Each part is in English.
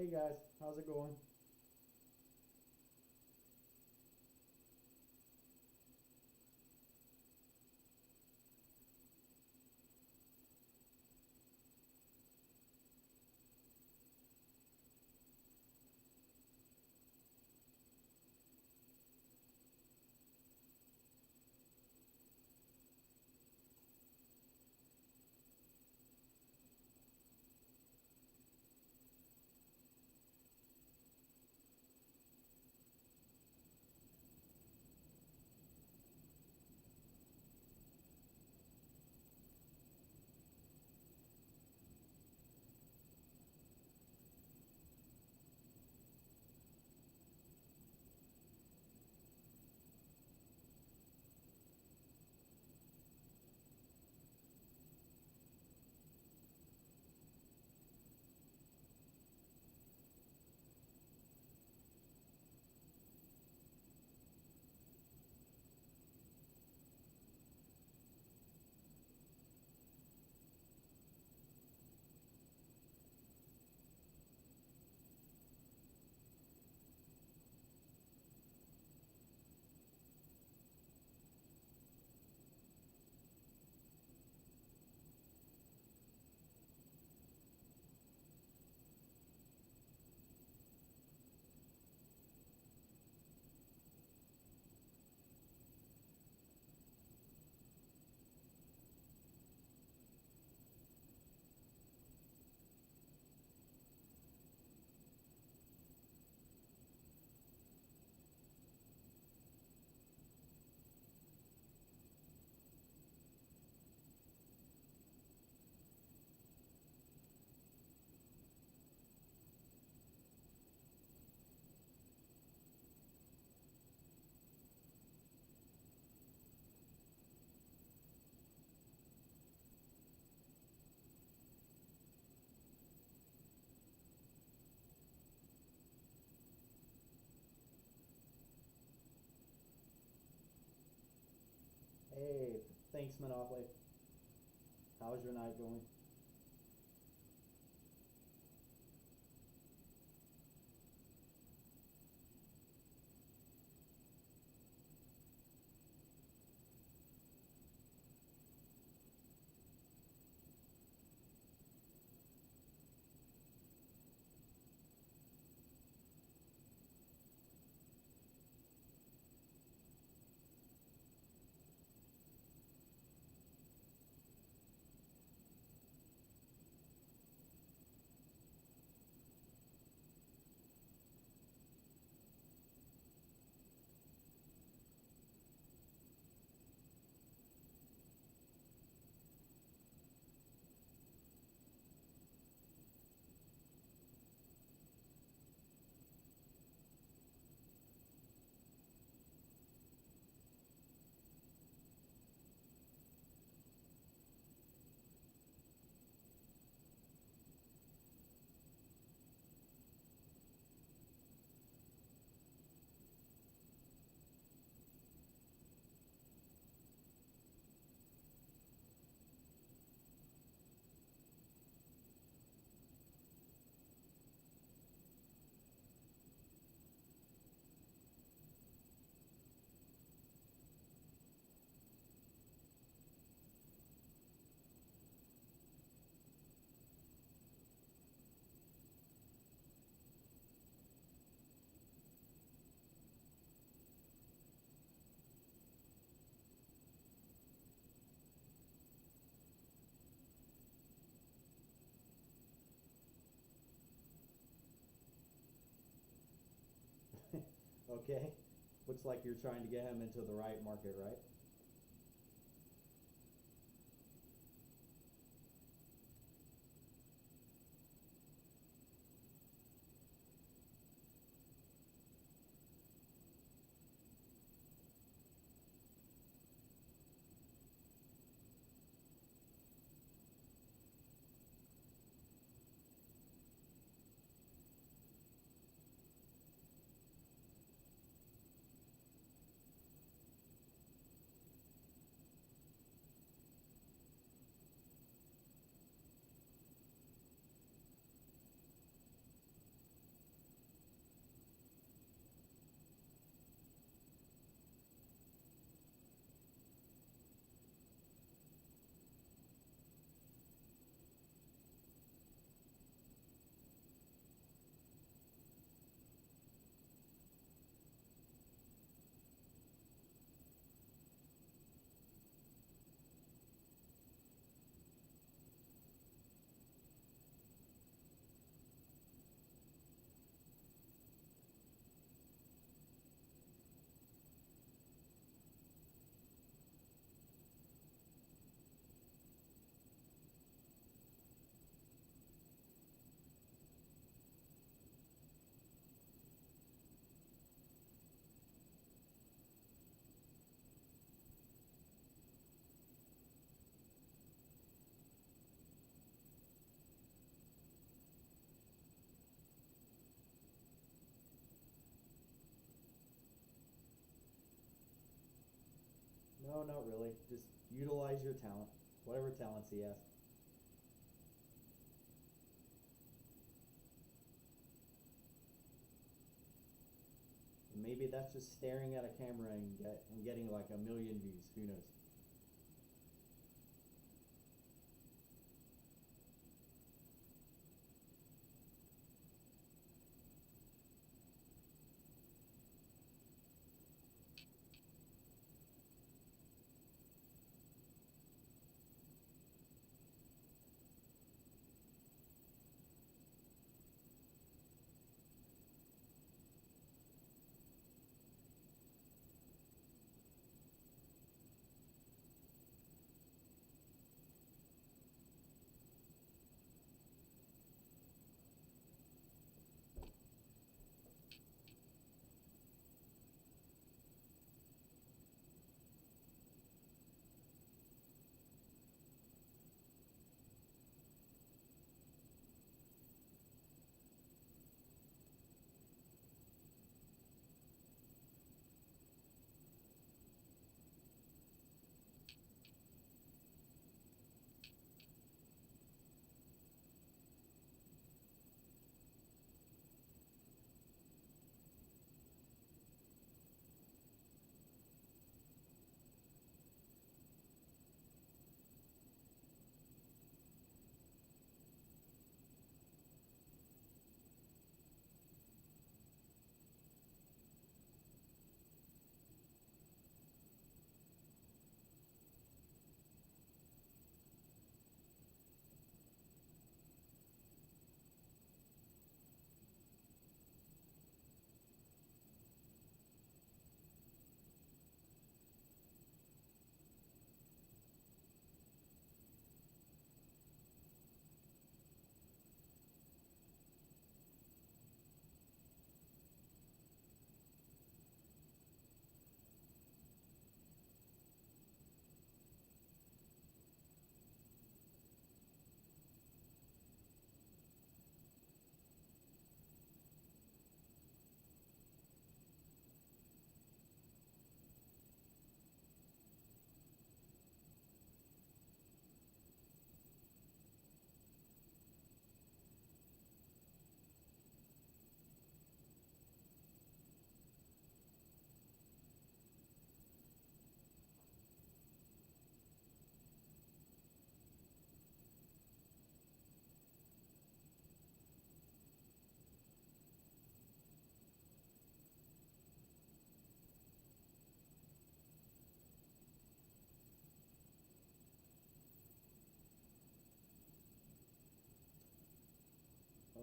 Hey guys, how's it going? Hey, thanks Monopoly. How's your night going? Okay. Looks like you're trying to get him into the right market, right? No, not really. Just utilize your talent, whatever talents he has. Maybe that's just staring at a camera and getting like a million views. Who knows?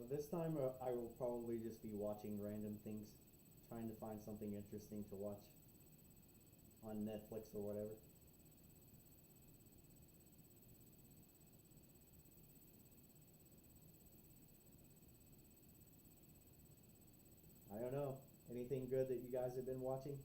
This time I will probably just be watching random things, trying to find something interesting to watch on Netflix or whatever. I don't know. Anything good that you guys have been watching?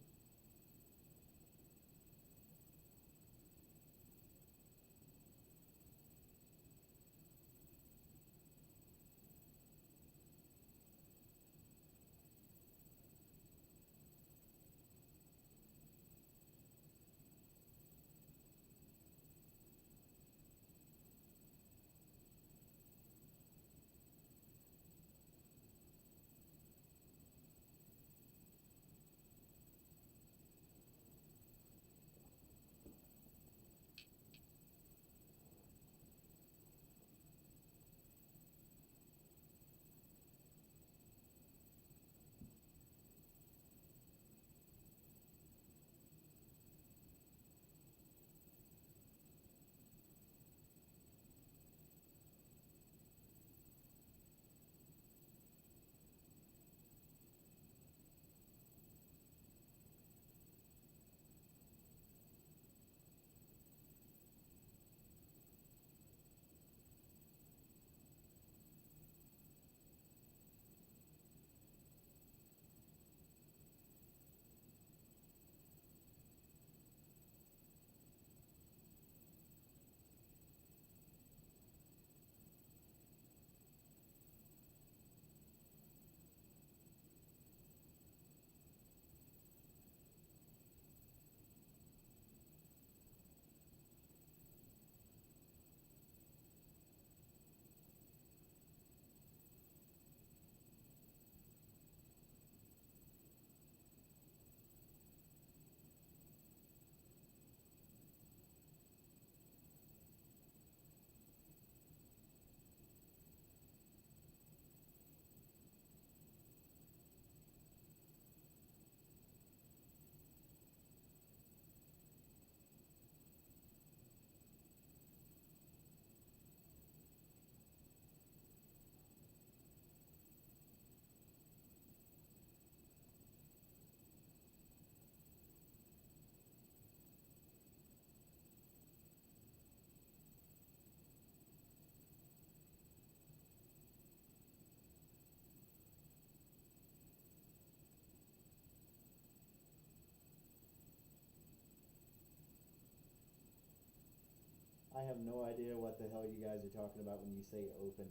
I have no idea what the hell you guys are talking about when you say open,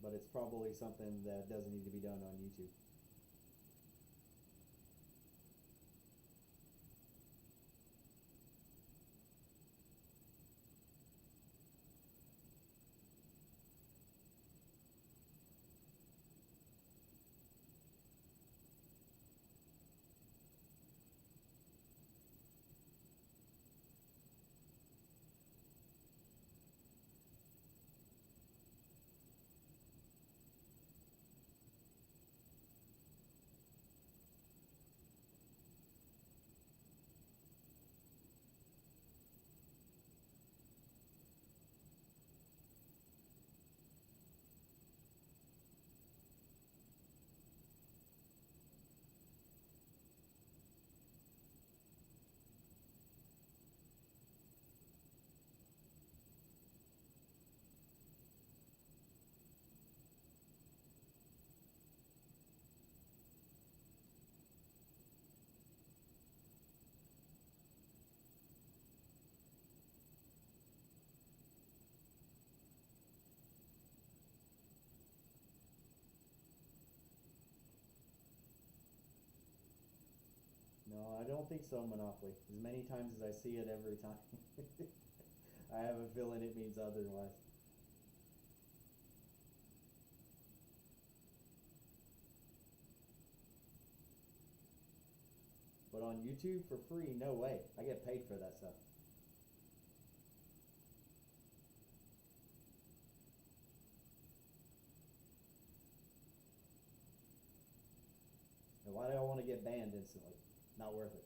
but it's probably something that doesn't need to be done on YouTube. No, I don't think so, Monopoly. As many times as I see it every time, I have a feeling it means otherwise. But on YouTube for free, no way. I get paid for that stuff. And why do I want to get banned instantly? Not worth it.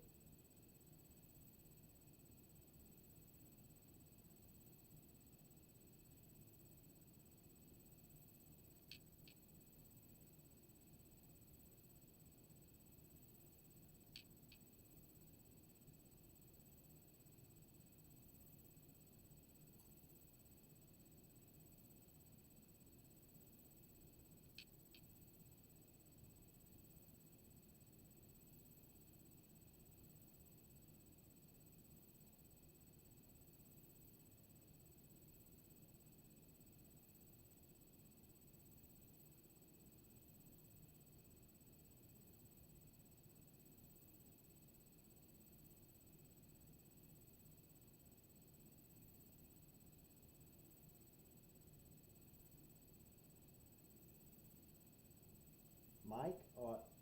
Mic?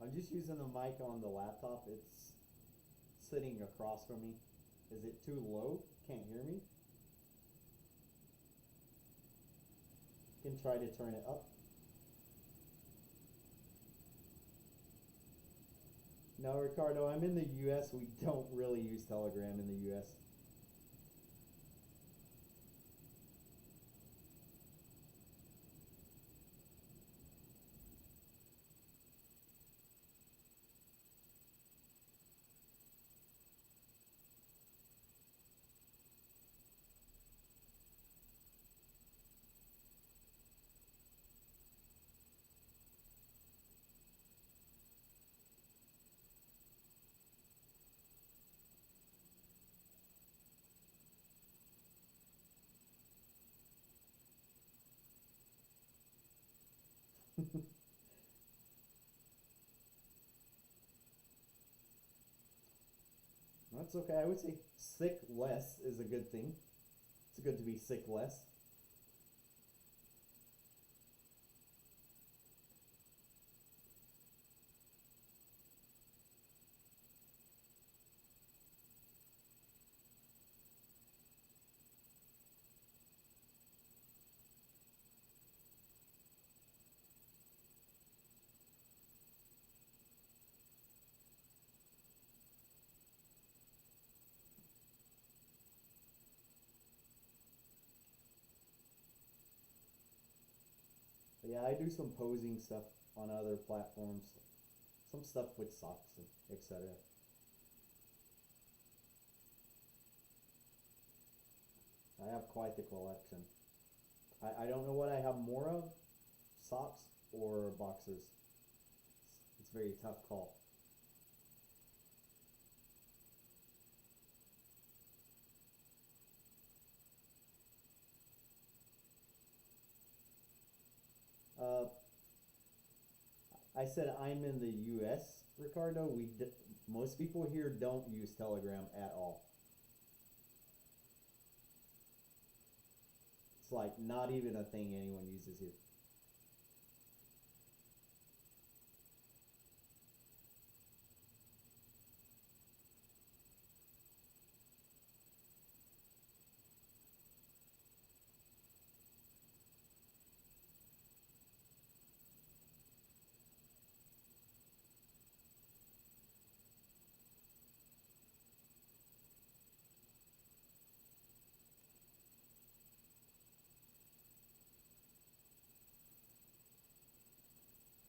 I'm just using the mic on the laptop. It's sitting across from me. Is it too low? Can't hear me? You can try to turn it up. No, Ricardo, I'm in the US. We don't really use Telegram in the US. That's okay. I would say sick less is a good thing. It's good to be sick less. But yeah, I do some posing stuff on other platforms. Some stuff with socks and etc. I have quite the collection. I don't know what I have more of, socks or boxers. It's a very tough call. Uh, I said I'm in the U.S., Ricardo. Most people here don't use Telegram at all. It's like not even a thing anyone uses here.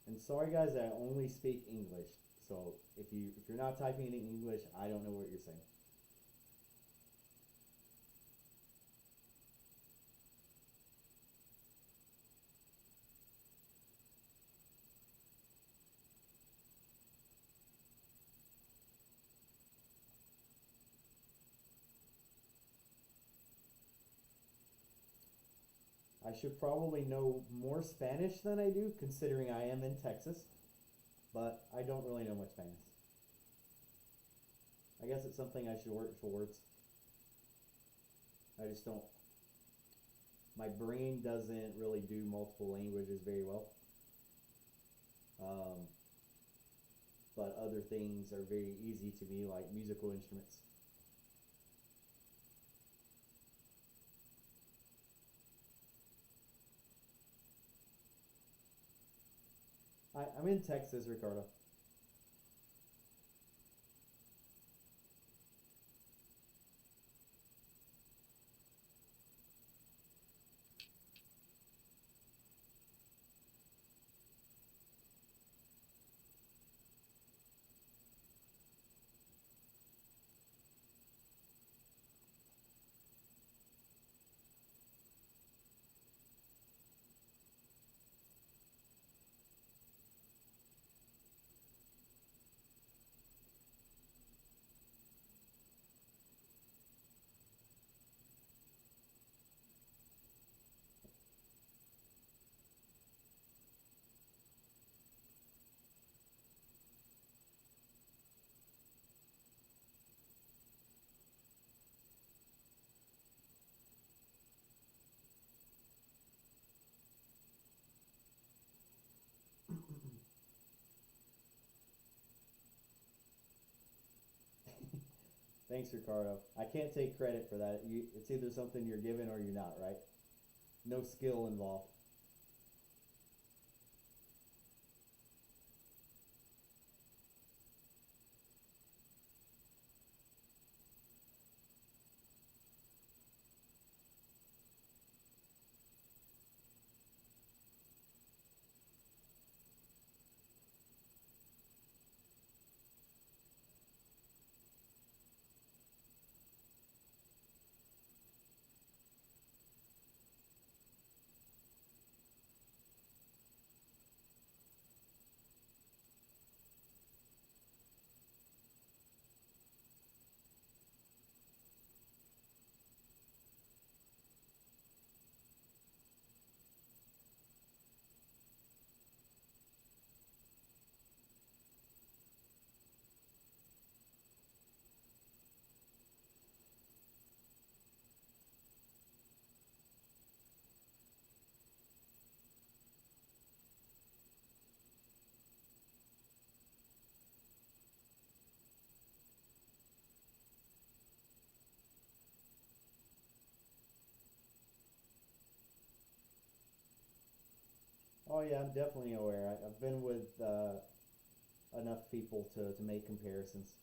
And sorry guys, I only speak English. So if you're not typing in English, I don't know what you're saying. I should probably know more Spanish than I do, considering I am in Texas, but I don't really know much Spanish. I guess it's something I should work towards. I just don't. My brain doesn't really do multiple languages very well. Um, but other things are very easy to me, like musical instruments. I'm in Texas, Ricardo. Thanks, Ricardo. I can't take credit for that. It's either something you're given or you're not, right? No skill involved. Oh yeah, I'm definitely aware. I've been with enough people to make comparisons.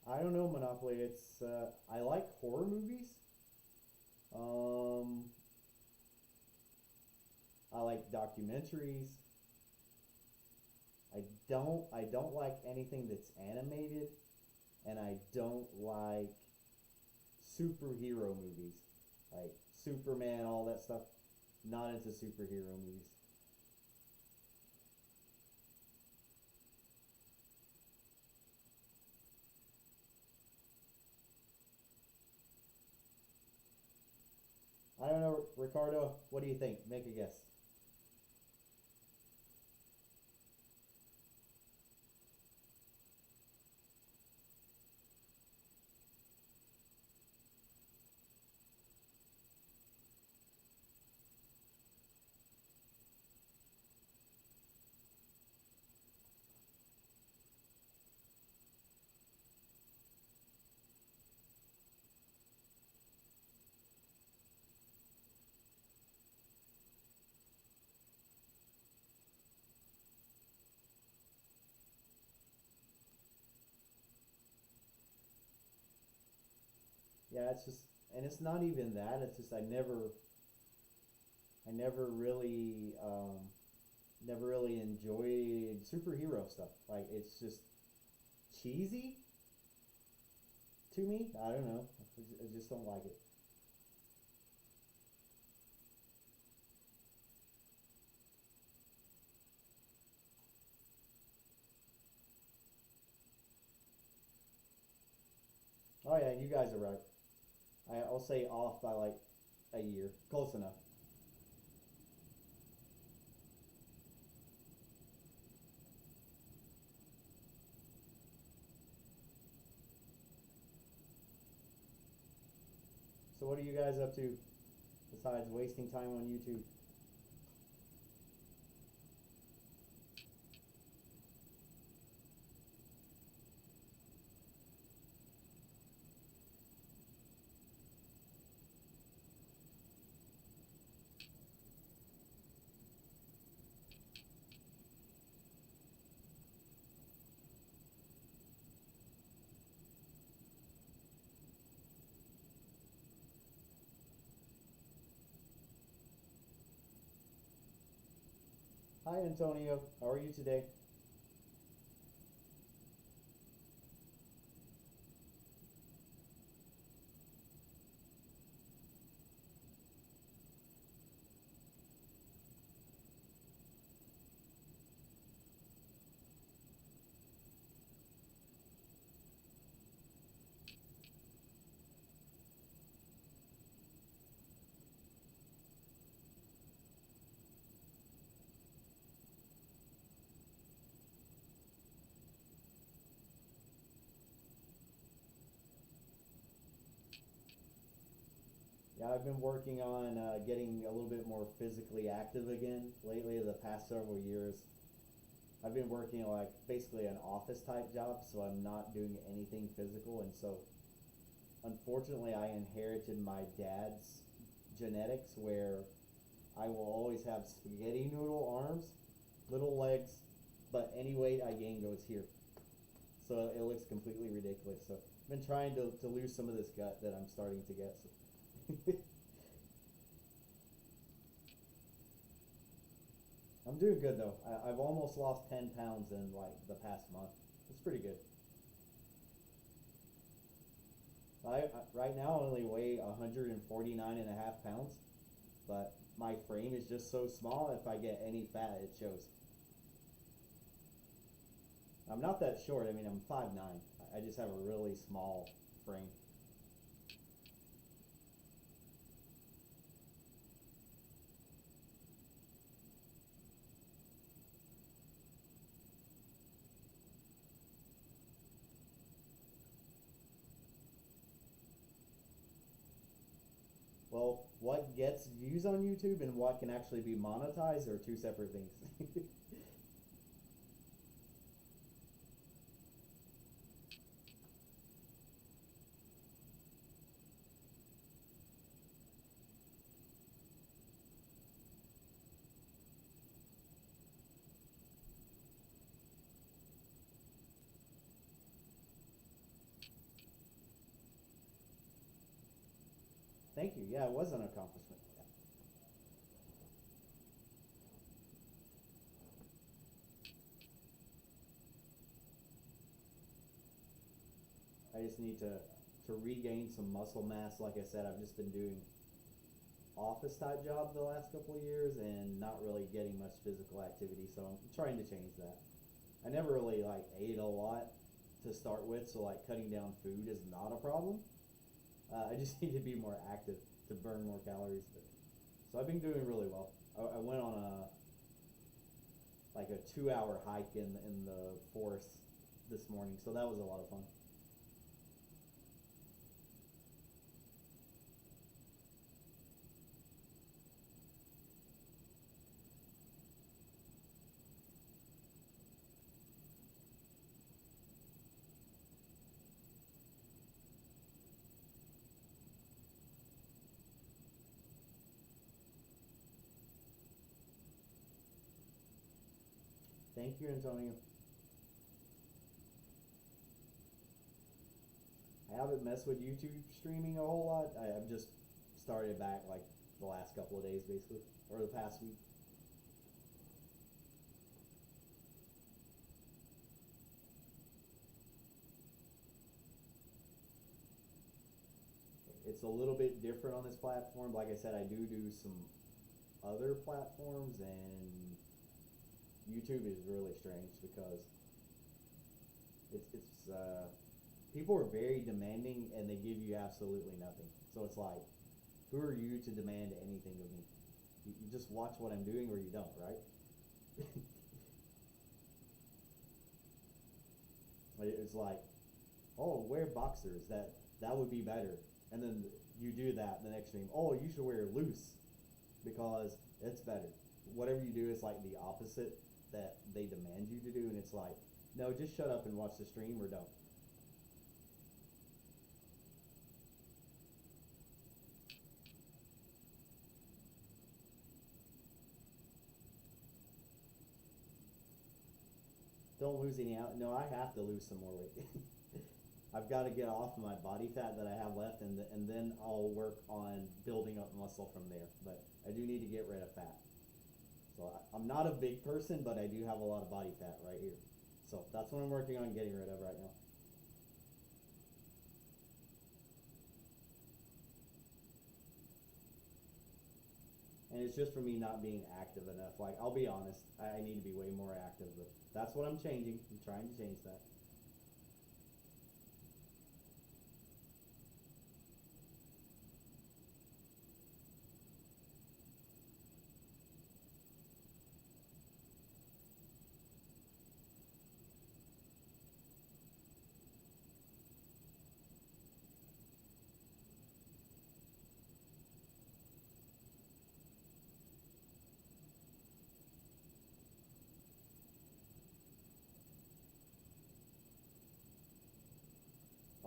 I don't know Monopoly. It's I like horror movies. Um, I like documentaries. I don't like anything that's animated, and I don't like superhero movies like Superman, all that stuff. Not into superhero movies. I don't know, Ricardo. What do you think? Make a guess. Yeah, it's just, and it's not even that. It's just I never really enjoyed superhero stuff. Like it's just cheesy to me. I don't know. I just don't like it. Oh yeah, you guys are right. I'll say off by like a year. Close enough. So what are you guys up to besides wasting time on YouTube? Hi Antonio, how are you today? Yeah, I've been working on getting a little bit more physically active again lately. The past several years, I've been working like basically an office type job, so I'm not doing anything physical, and so unfortunately, I inherited my dad's genetics where I will always have spaghetti noodle arms, little legs, but any weight I gain goes here. So it looks completely ridiculous. So I've been trying to lose some of this gut that I'm starting to get. So I'm doing good though. I've almost lost 10 pounds in like the past month. It's pretty good. Right now I only weigh 149 and a half pounds, but my frame is just so small. If I get any fat, it shows. I'm not that short. I mean, I'm 5'9". I just have a really small frame. Well, what gets views on YouTube and what can actually be monetized are two separate things. Thank you. Yeah, it was an accomplishment. I just need to regain some muscle mass. Like I said, I've just been doing office type job the last couple of years and not really getting much physical activity. So I'm trying to change that. I never really like ate a lot to start with, so like cutting down food is not a problem. I just need to be more active. to burn more calories. So I've been doing really well. I went on a 2 hour hike in the forest this morning, so that was a lot of fun. Thank you, Antonio. I haven't messed with YouTube streaming a whole lot. I've just started back like the last couple of days, basically, or the past week. It's a little bit different on this platform. Like I said, I do some other platforms, and YouTube is really strange because it's people are very demanding and they give you absolutely nothing. So it's like, who are you to demand anything of me? You just watch what I'm doing or you don't, right? It's like, oh, wear boxers. That would be better. And then you do that the next stream. Oh, you should wear loose because it's better. Whatever you do is like the opposite that they demand you to do, and it's like, no, just shut up and watch the stream or don't. Don't lose any out. No, I have to lose some more weight. I've got to get off my body fat that I have left, and then I'll work on building up muscle from there. But I do need to get rid of fat. So I'm not a big person, but I do have a lot of body fat right here. So that's what I'm working on getting rid of right now. And it's just for me not being active enough. Like, I'll be honest, I need to be way more active, but that's what I'm changing. I'm trying to change that.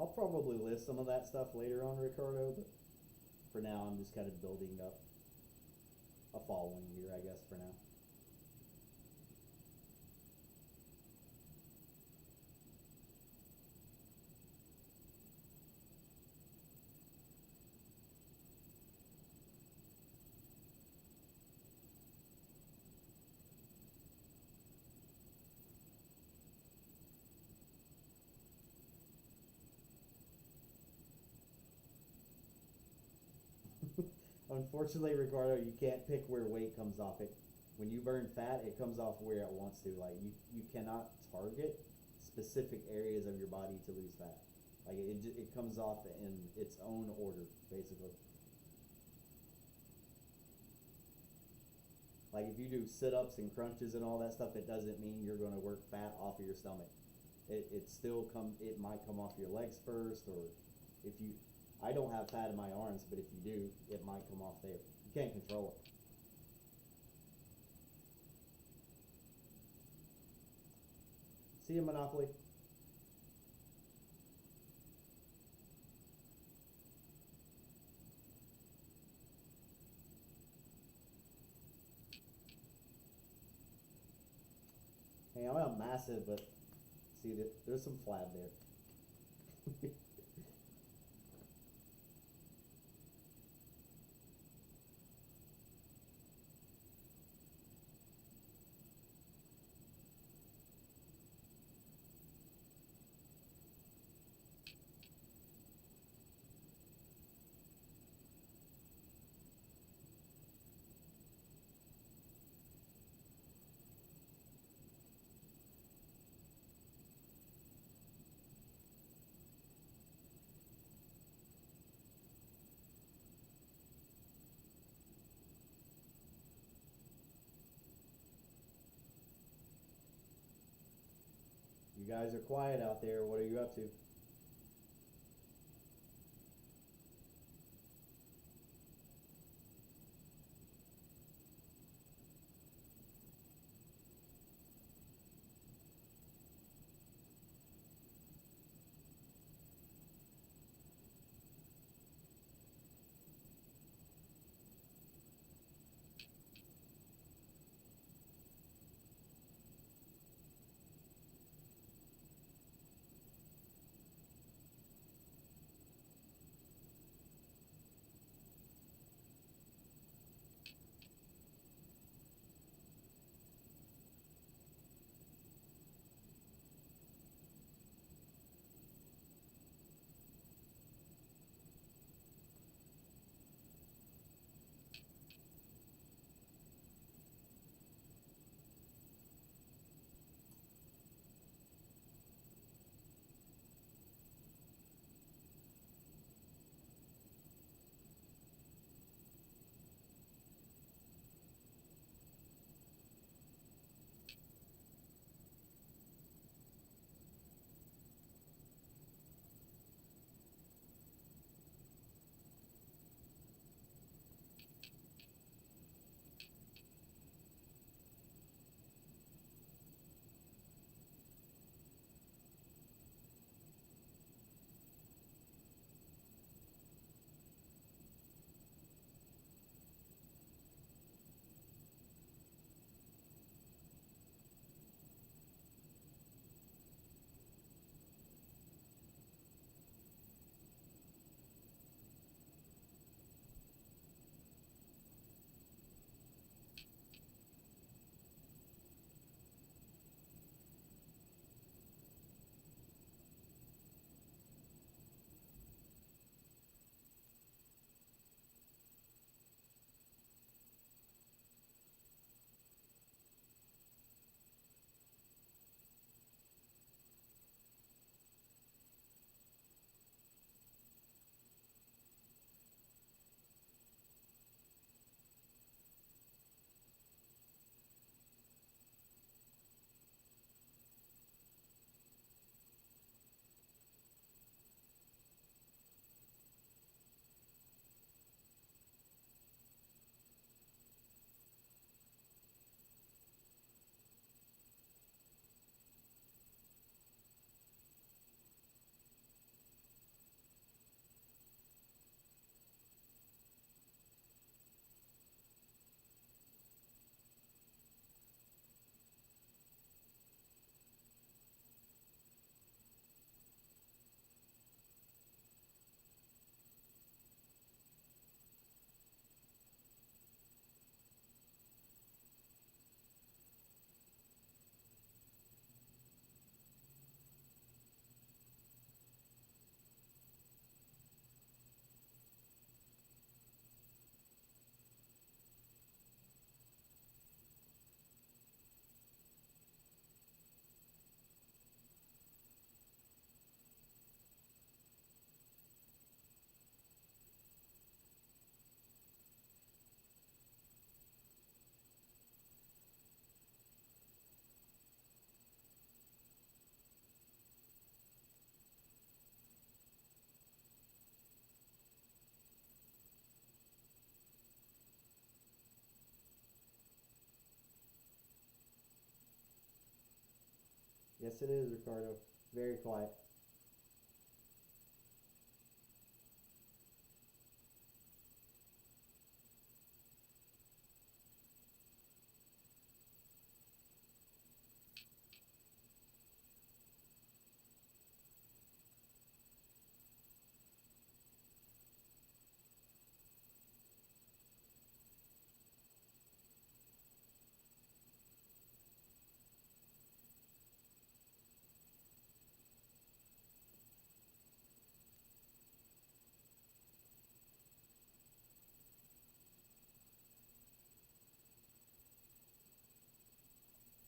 I'll probably list some of that stuff later on, Ricardo, but for now I'm just kind of building up a following here, I guess, for now. Unfortunately, Ricardo, you can't pick where weight comes off. It when you burn fat, it comes off where it wants to. Like, you cannot target specific areas of your body to lose fat. Like, it comes off in its own order, basically. Like, if you do sit-ups and crunches and all that stuff, it doesn't mean you're going to work fat off of your stomach. It might come off your legs first, or if you, I don't have fat in my arms, but if you do, it might come off there. You can't control it. See you, Monopoly. Hey, I'm not massive, but see, there's some flab there. You guys are quiet out there. What are you up to? Yes, it is, Ricardo. Very quiet.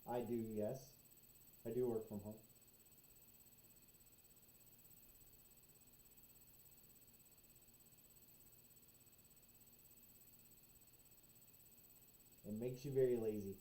I do, yes. I do work from home. It makes you very lazy.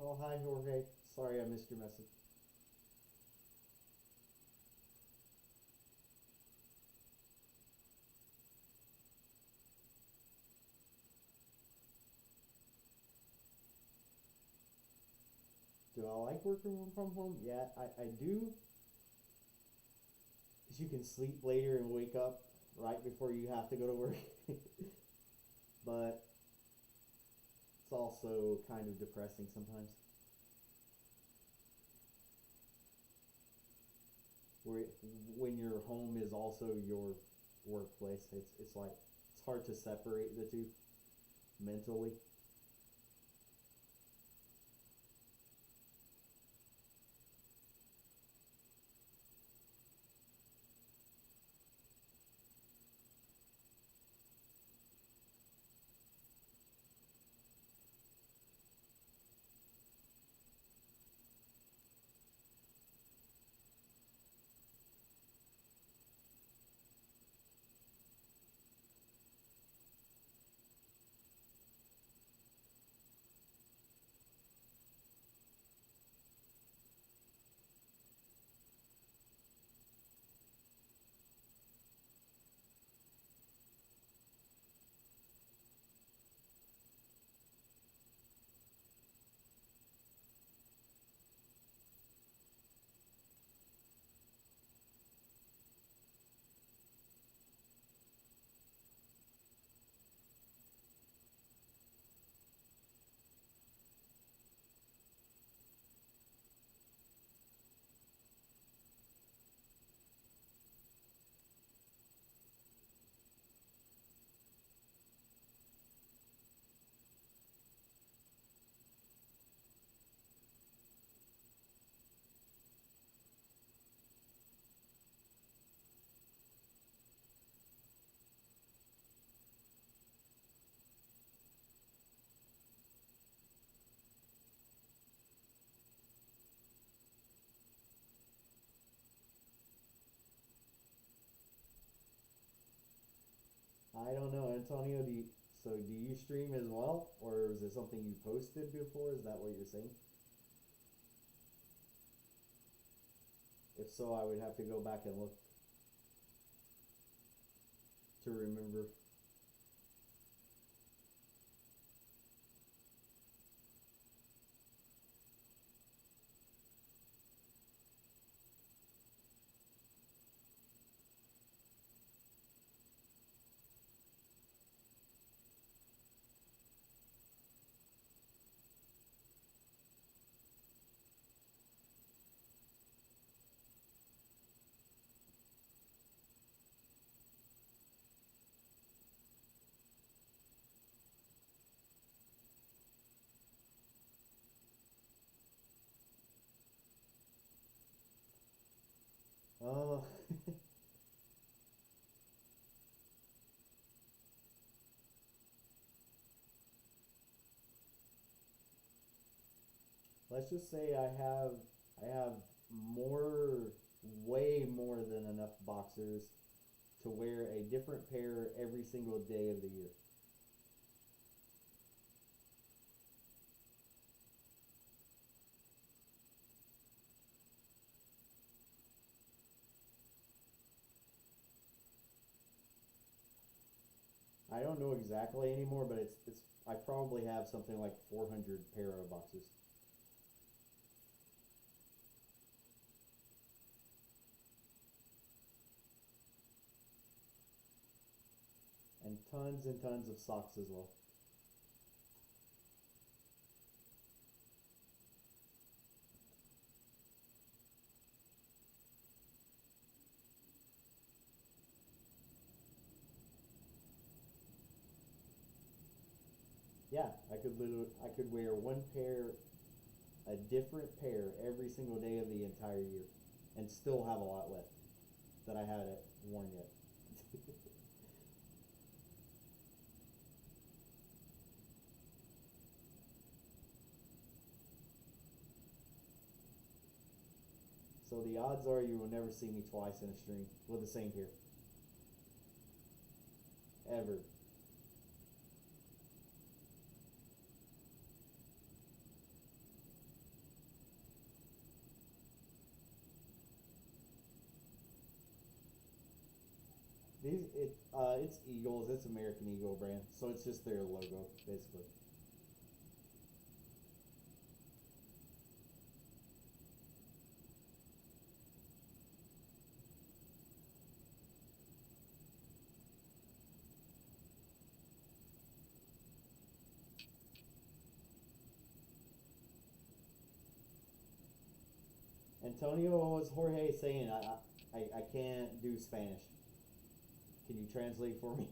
Oh, hi, Jorge. Sorry I missed your message. Do I like working from home? Yeah, I do. Because you can sleep later and wake up right before you have to go to work. But it's also kind of depressing sometimes. Where when your home is also your workplace, it's like it's hard to separate the two mentally. I don't know, Antonio. Do you stream as well, or is it something you posted before? Is that what you're saying? If so, I would have to go back and look to remember. Oh, let's just say I have more, way more than enough boxers to wear a different pair every single day of the year, I don't know exactly anymore, but it's I probably have something like 400 pair of boxers and tons of socks as well. Yeah, I could wear one pair, a different pair every single day of the entire year, and still have a lot left that I haven't worn yet. So the odds are you will never see me twice in a stream with the same pair ever. It's Eagles. It's American Eagle brand, so it's just their logo basically. Antonio, what was Jorge saying? I can't do Spanish. Can you translate for me?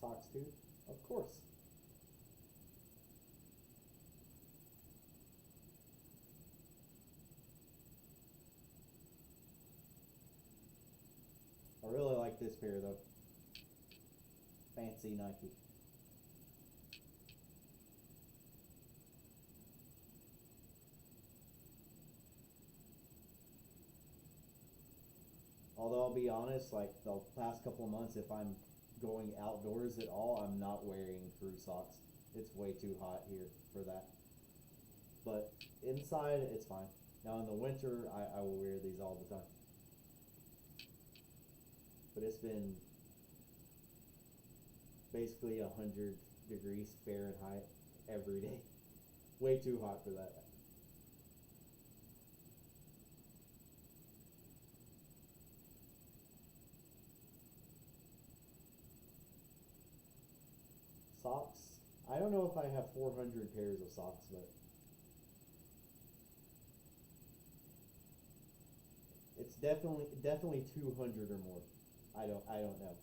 Socks too? Of course. I really like this pair though. Fancy Nike. Although I'll be honest, like the past couple of months, if I'm going outdoors at all, I'm not wearing crew socks. It's way too hot here for that. But inside, it's fine. Now in the winter, I will wear these all the time. But it's been basically 100 degrees Fahrenheit every day. Way too hot for that. Socks. I don't know if I have 400 pairs of socks, but it's definitely 200 or more. I don't know.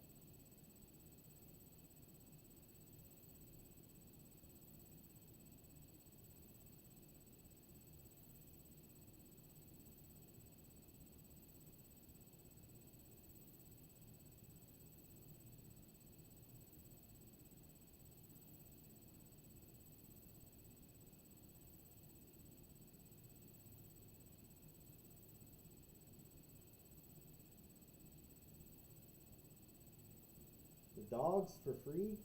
The dogs for free?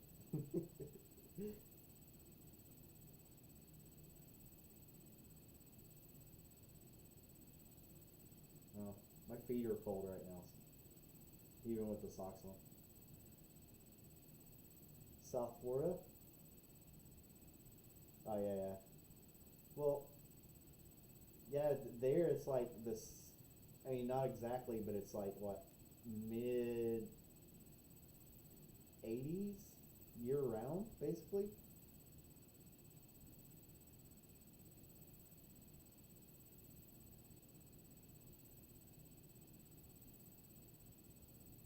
No, my feet are cold right now, even with the socks on. South Florida? Oh yeah, yeah. Well, yeah, there it's like this. I mean, not exactly, but it's like what mid 80s year round, basically.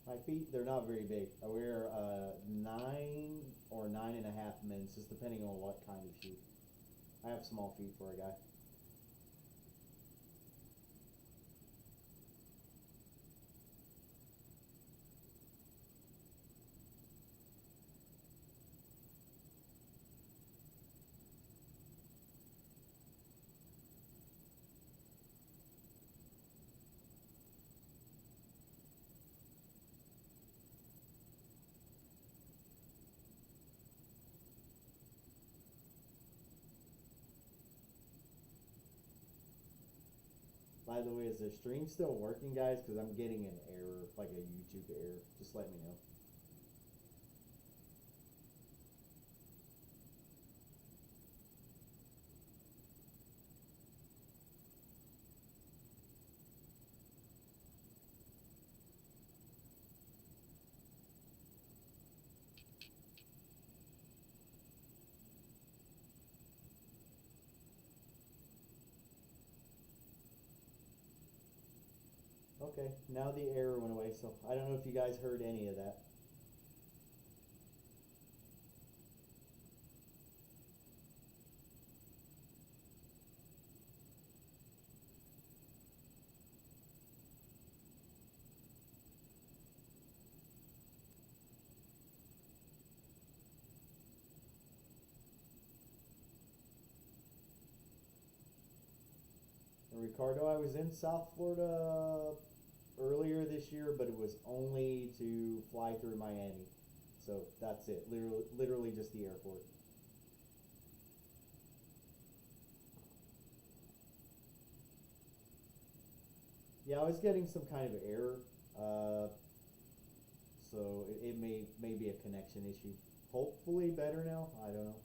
My feet, they're not very big. I wear 9 or 9.5 mins, just depending on what kind of shoe. I have small feet for a guy. By the way, is the stream still working, guys? Because I'm getting an error, like a YouTube error. Just let me know. Okay, now the error went away, so I don't know if you guys heard any of that. And Ricardo, I was in South Florida earlier this year, but it was only to fly through Miami. So that's it. Literally just the airport. Yeah, I was getting some kind of error, uh, so it may be a connection issue. Hopefully better now. I don't know.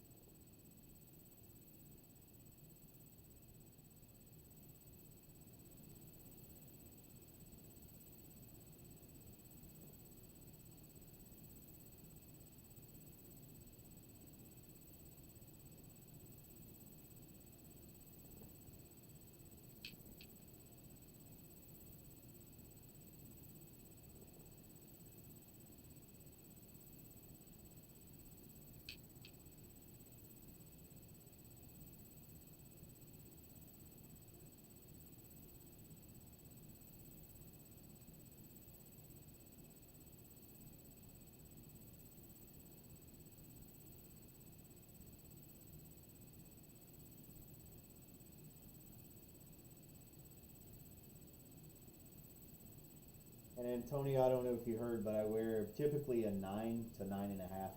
And Antonio, I don't know if you heard, but I wear typically a 9 to 9.5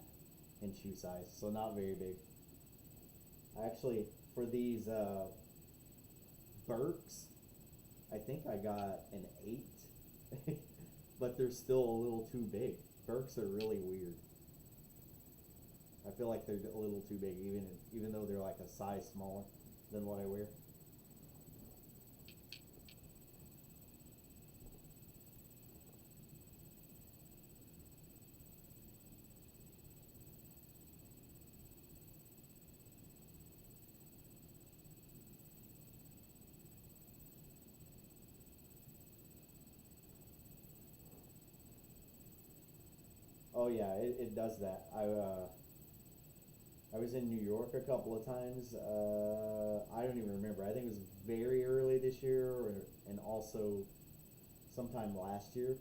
in shoe size, so not very big. Actually, for these Birks, I think I got an 8, but they're still a little too big. Birks are really weird. I feel like they're a little too big, even though they're like a size smaller than what I wear. Oh yeah, it does that. I was in New York a couple of times. I don't even remember. I think it was very early this year, and also sometime last year.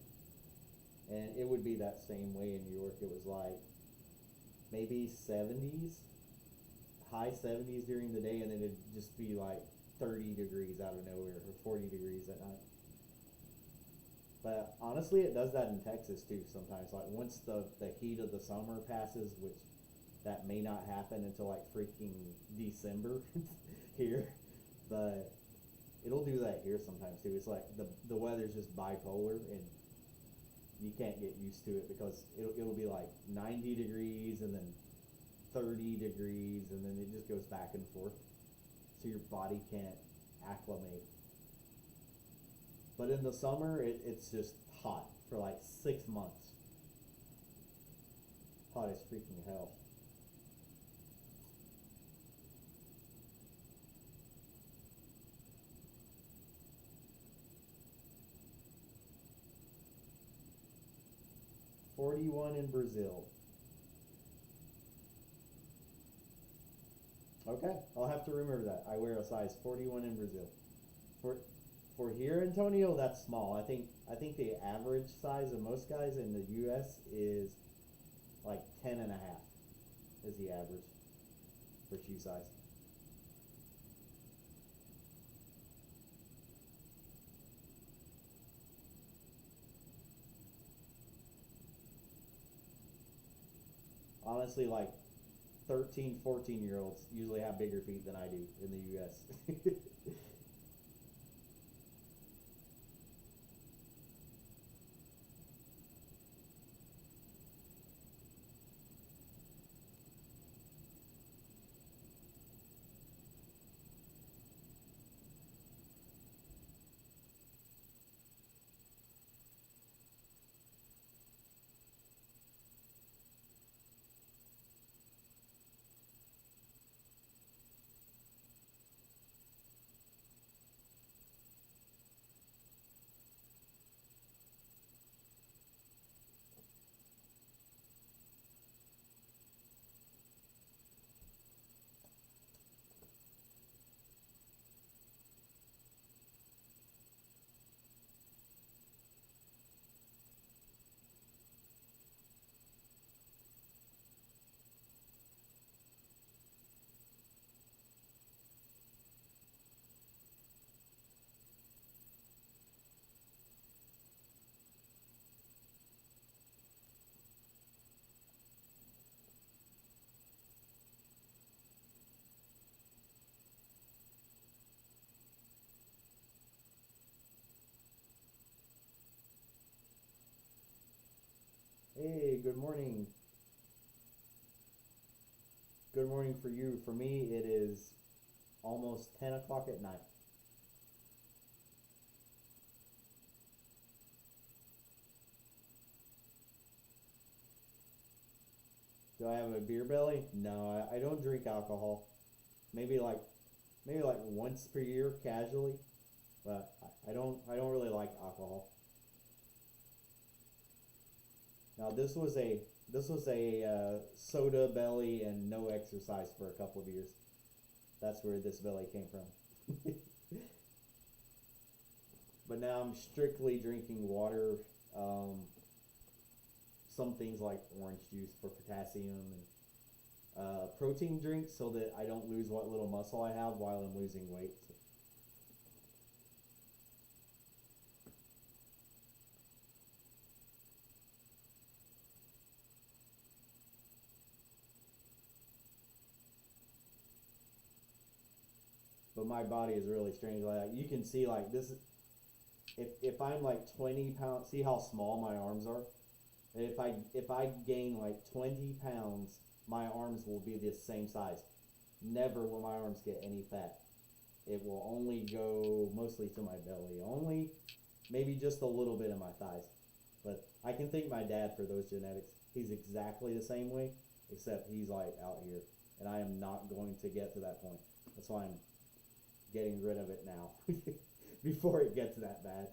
And it would be that same way in New York. It was like maybe 70s, high 70s during the day, and then it'd just be like 30 degrees out of nowhere, or 40 degrees at night. But honestly, it does that in Texas too sometimes. Like once the heat of the summer passes, which that may not happen until like freaking December here, but it'll do that here sometimes too. It's like the weather's just bipolar, and you can't get used to it because it'll be like 90 degrees and then 30 degrees, and then it just goes back and forth. So your body can't acclimate. But in the summer, it's just hot for like 6 months. Hot as freaking hell. 41 in Brazil. Okay, I'll have to remember that. I wear a size 41 in Brazil. For for here, Antonio, that's small. I think the average size of most guys in the U.S. is like 10 and a half is the average for shoe size. 'Honestly, like 13, 14-year olds usually have bigger feet than I do in the U.S. Hey, good morning. Good morning for you. For me, it is almost 10 o'clock at night. Do I have a beer belly? No, I don't drink alcohol. Maybe like maybe like once per year casually, but I don't really like alcohol. Now this was a soda belly and no exercise for a couple of years. That's where this belly came from. But now I'm strictly drinking water. Um, some things like orange juice for potassium and protein drinks so that I don't lose what little muscle I have while I'm losing weight. So, but my body is really strange. Like you can see, like this. If I'm like 20 pounds, see how small my arms are. If I gain like 20 pounds, my arms will be the same size. Never will my arms get any fat. It will only go mostly to my belly. Only maybe just a little bit of my thighs. But I can thank my dad for those genetics. He's exactly the same way, except he's like out here. And I am not going to get to that point. That's why I'm getting rid of it now before it gets that bad.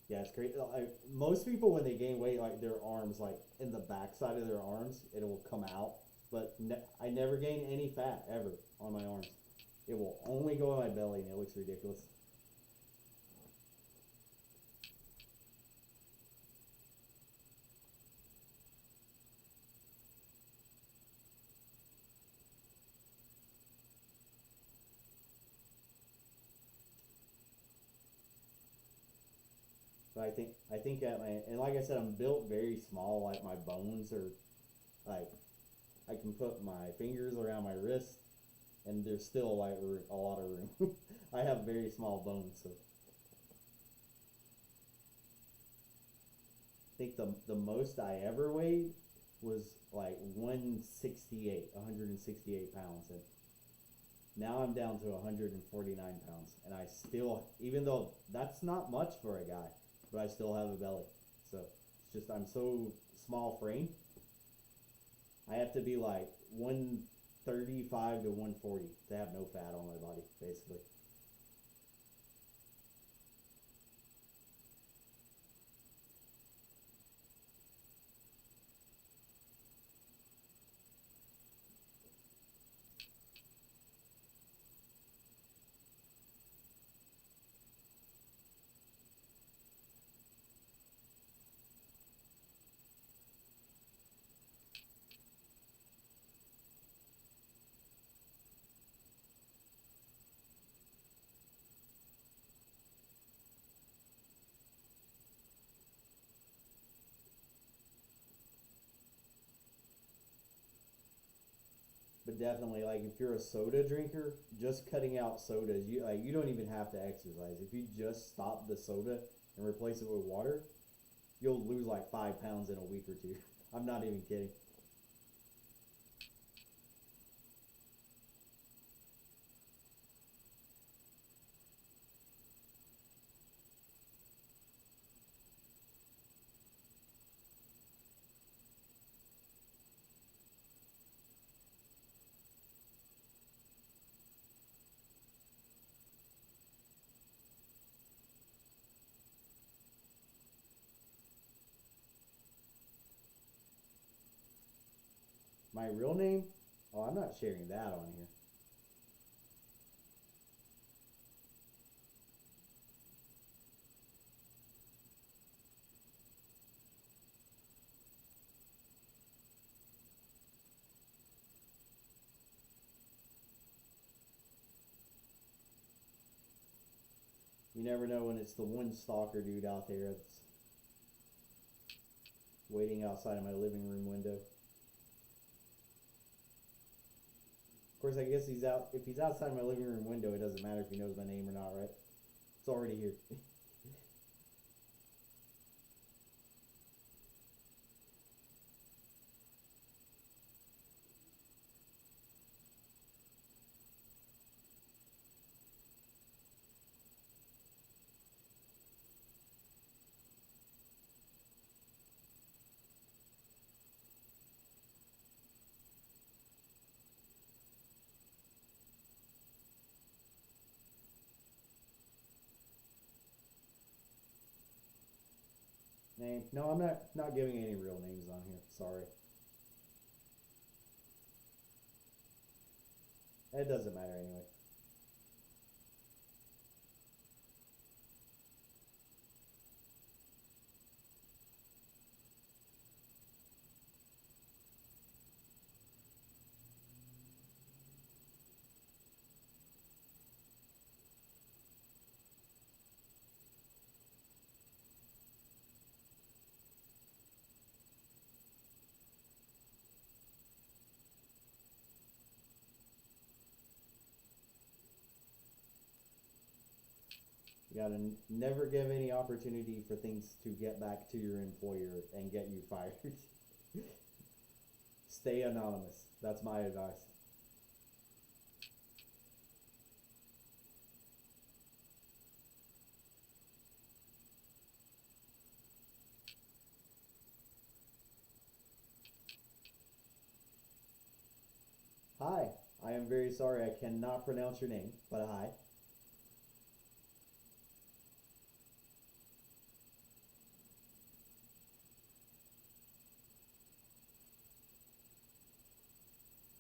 Yeah, it's great. Like, most people when they gain weight, like their arms, like in the backside of their arms, it will come out. But I never gain any fat ever on my arms. It will only go on my belly, and it looks ridiculous. But I think at my and like I said, I'm built very small. Like my bones are like I can put my fingers around my wrist, and there's still like a lot of room. I have very small bones, so I think the most I ever weighed was like 168 pounds, and now I'm down to 149 pounds, and I still, even though that's not much for a guy, but I still have a belly. So it's just I'm so small frame. I have to be like 135 to 140 to have no fat on my body, basically. But definitely, like if you're a soda drinker, just cutting out sodas, you don't even have to exercise. If you just stop the soda and replace it with water, you'll lose like 5 pounds in a week or two. I'm not even kidding. My real name? Oh, I'm not sharing that on here. You never know when it's the one stalker dude out there that's waiting outside of my living room window. Of course, I guess he's out. If he's outside my living room window, it doesn't matter if he knows my name or not, right? It's already here. name. No, I'm not giving any real names on here. Sorry. It doesn't matter anyway. You gotta never give any opportunity for things to get back to your employer and get you fired. Stay anonymous. That's my advice. Hi, I am very sorry I cannot pronounce your name, but hi.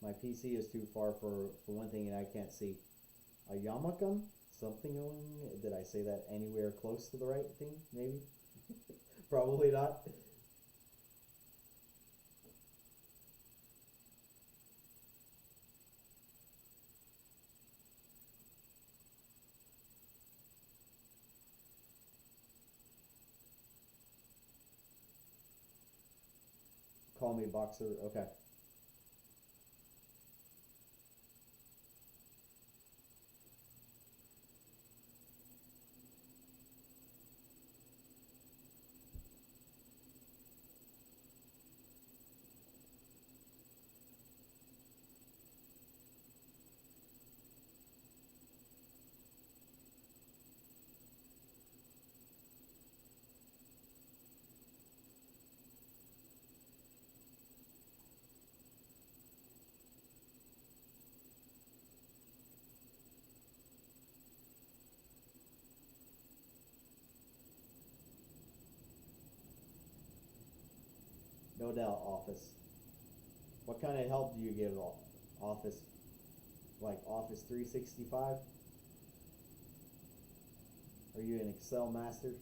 My PC is too far for one thing and I can't see. A Yamakam? Something on. Did I say that anywhere close to the right thing? Maybe? Probably not. Call me boxer. Okay. No doubt, office. What kind of help do you give office? Like Office 365? Are you an Excel master?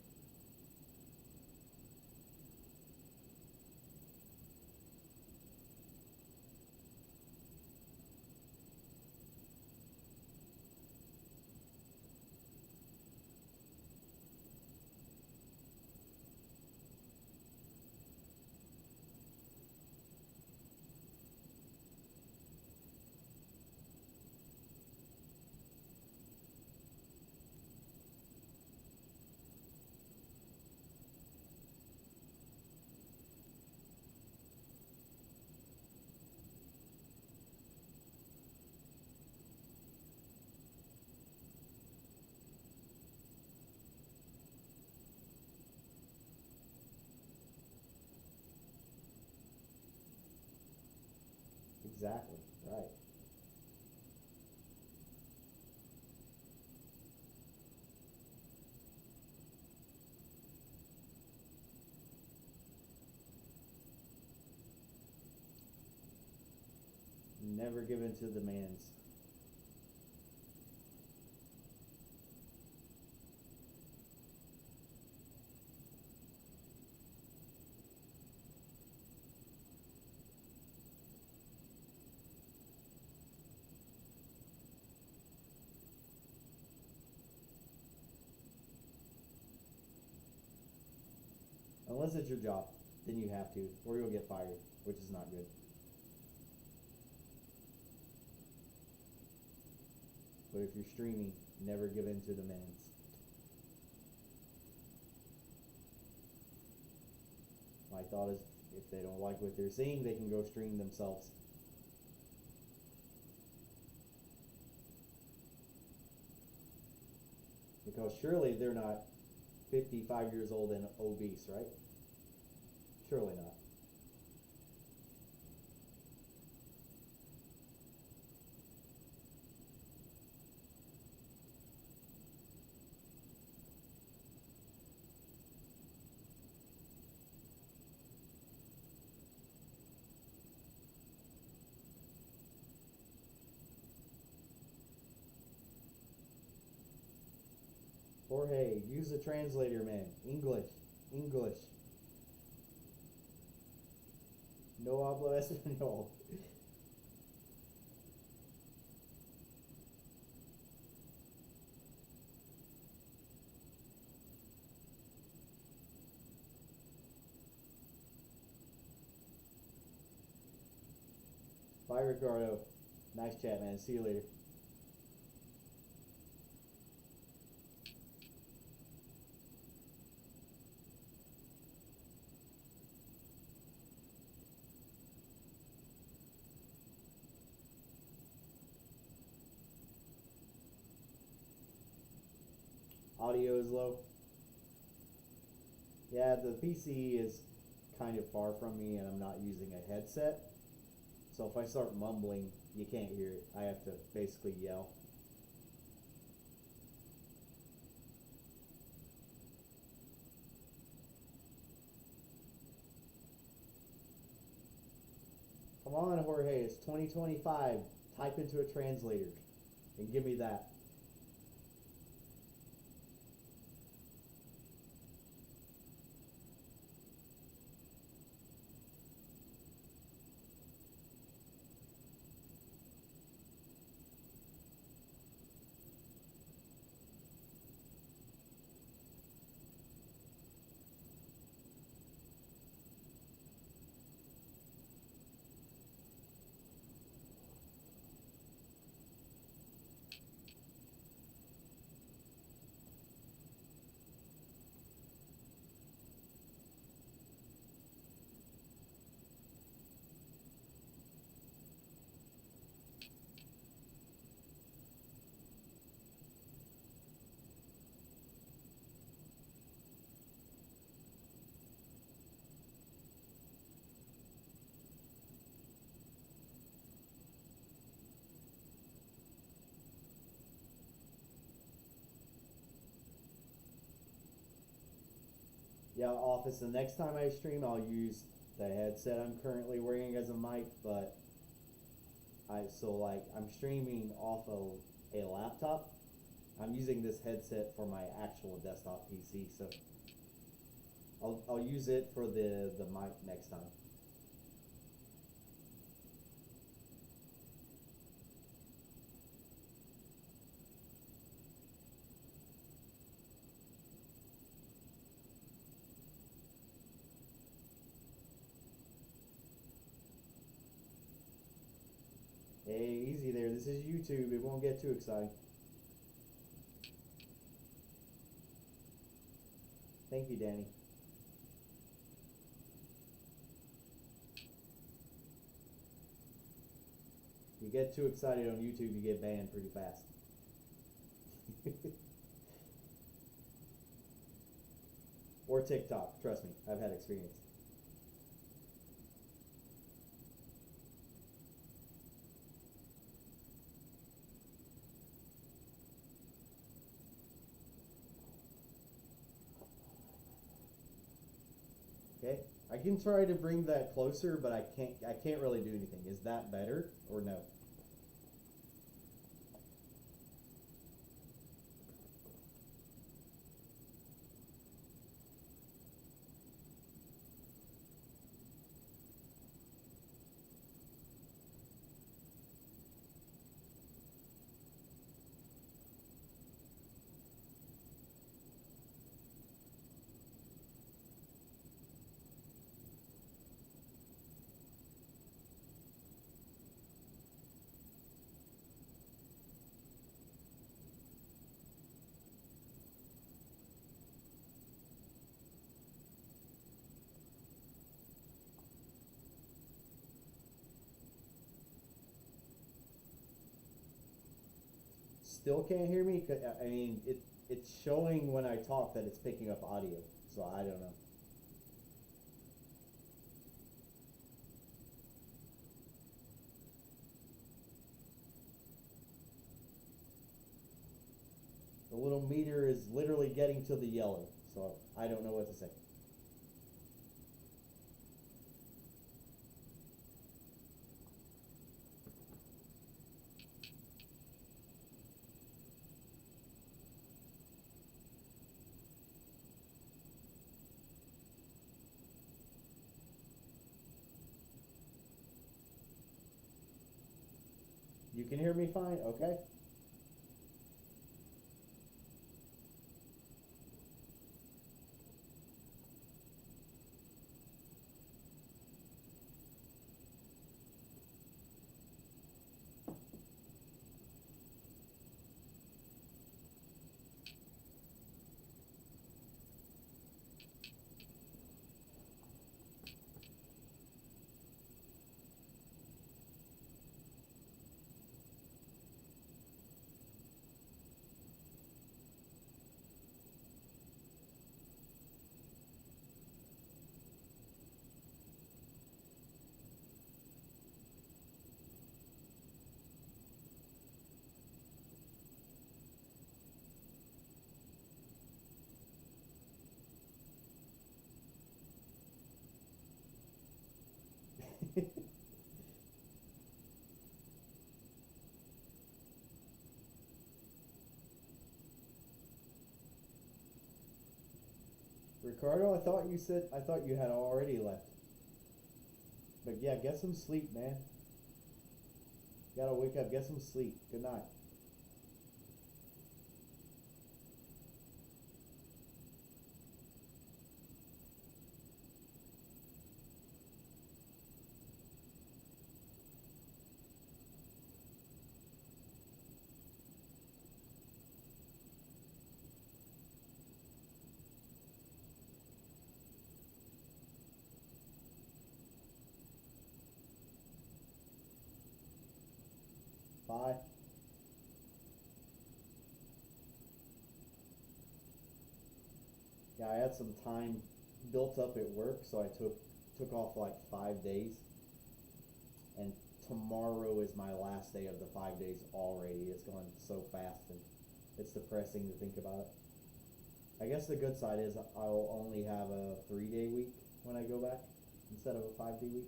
Exactly, right. Never give in to demands. Unless it's your job, then you have to, or you'll get fired, which is not good. But if you're streaming, never give in to demands. My thought is, if they don't like what they're seeing, they can go stream themselves. Because surely they're not 55 years old and obese, right? Surely not. Jorge, use the translator, man. English. English. No hablo español. Bye, Ricardo. Nice chat, man. See you later. Audio is low. Yeah, the PC is kind of far from me and I'm not using a headset. So if I start mumbling, you can't hear it. I have to basically yell. Come on, Jorge, it's 2025. Type into a translator and give me that. Yeah, Office, the next time I stream, I'll use the headset I'm currently wearing as a mic, but I'm streaming off of a laptop. I'm using this headset for my actual desktop PC, so I'll use it for the mic next time. Hey, easy there. This is YouTube. It won't get too exciting. Thank you, Danny. You get too excited on YouTube, you get banned pretty fast. Or TikTok. Trust me, I've had experience. Okay, I can try to bring that closer, but I can't really do anything. Is that better or no? Still can't hear me? I mean, it's showing when I talk that it's picking up audio, so I don't know. The little meter is literally getting to the yellow, so I don't know what to say. You can hear me fine? Okay. Ricardo, I thought you had already left. But yeah, get some sleep, man. Gotta wake up, get some sleep. Good night. Bye. Yeah, I had some time built up at work, so I took off like 5 days, and tomorrow is my last day of the 5 days already. It's going so fast, and it's depressing to think about it. I guess the good side is I'll only have a 3 day week when I go back instead of a 5 day week.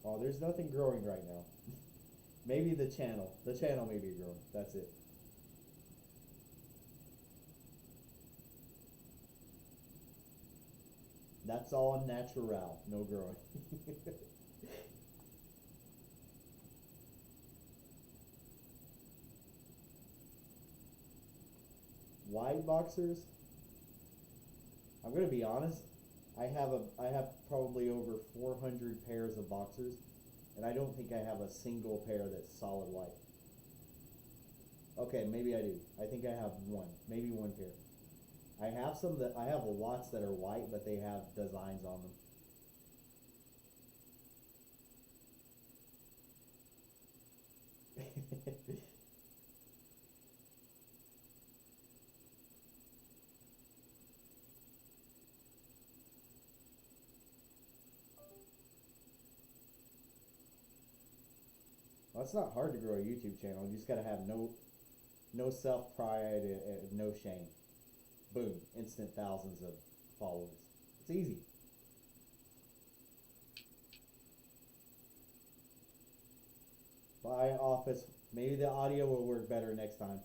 Oh, there's nothing growing right now. Maybe the channel. The channel may be growing. That's it. That's all natural. No growing. Wide boxers. I'm gonna be honest. I have probably over 400 pairs of boxers, and I don't think I have a single pair that's solid white. Okay, maybe I do. I think I have one, maybe one pair. I have lots that are white, but they have designs on them. Well, it's not hard to grow a YouTube channel. You just gotta have no self pride, no shame. Boom, instant thousands of followers. It's easy. Bye, office. Maybe the audio will work better next time.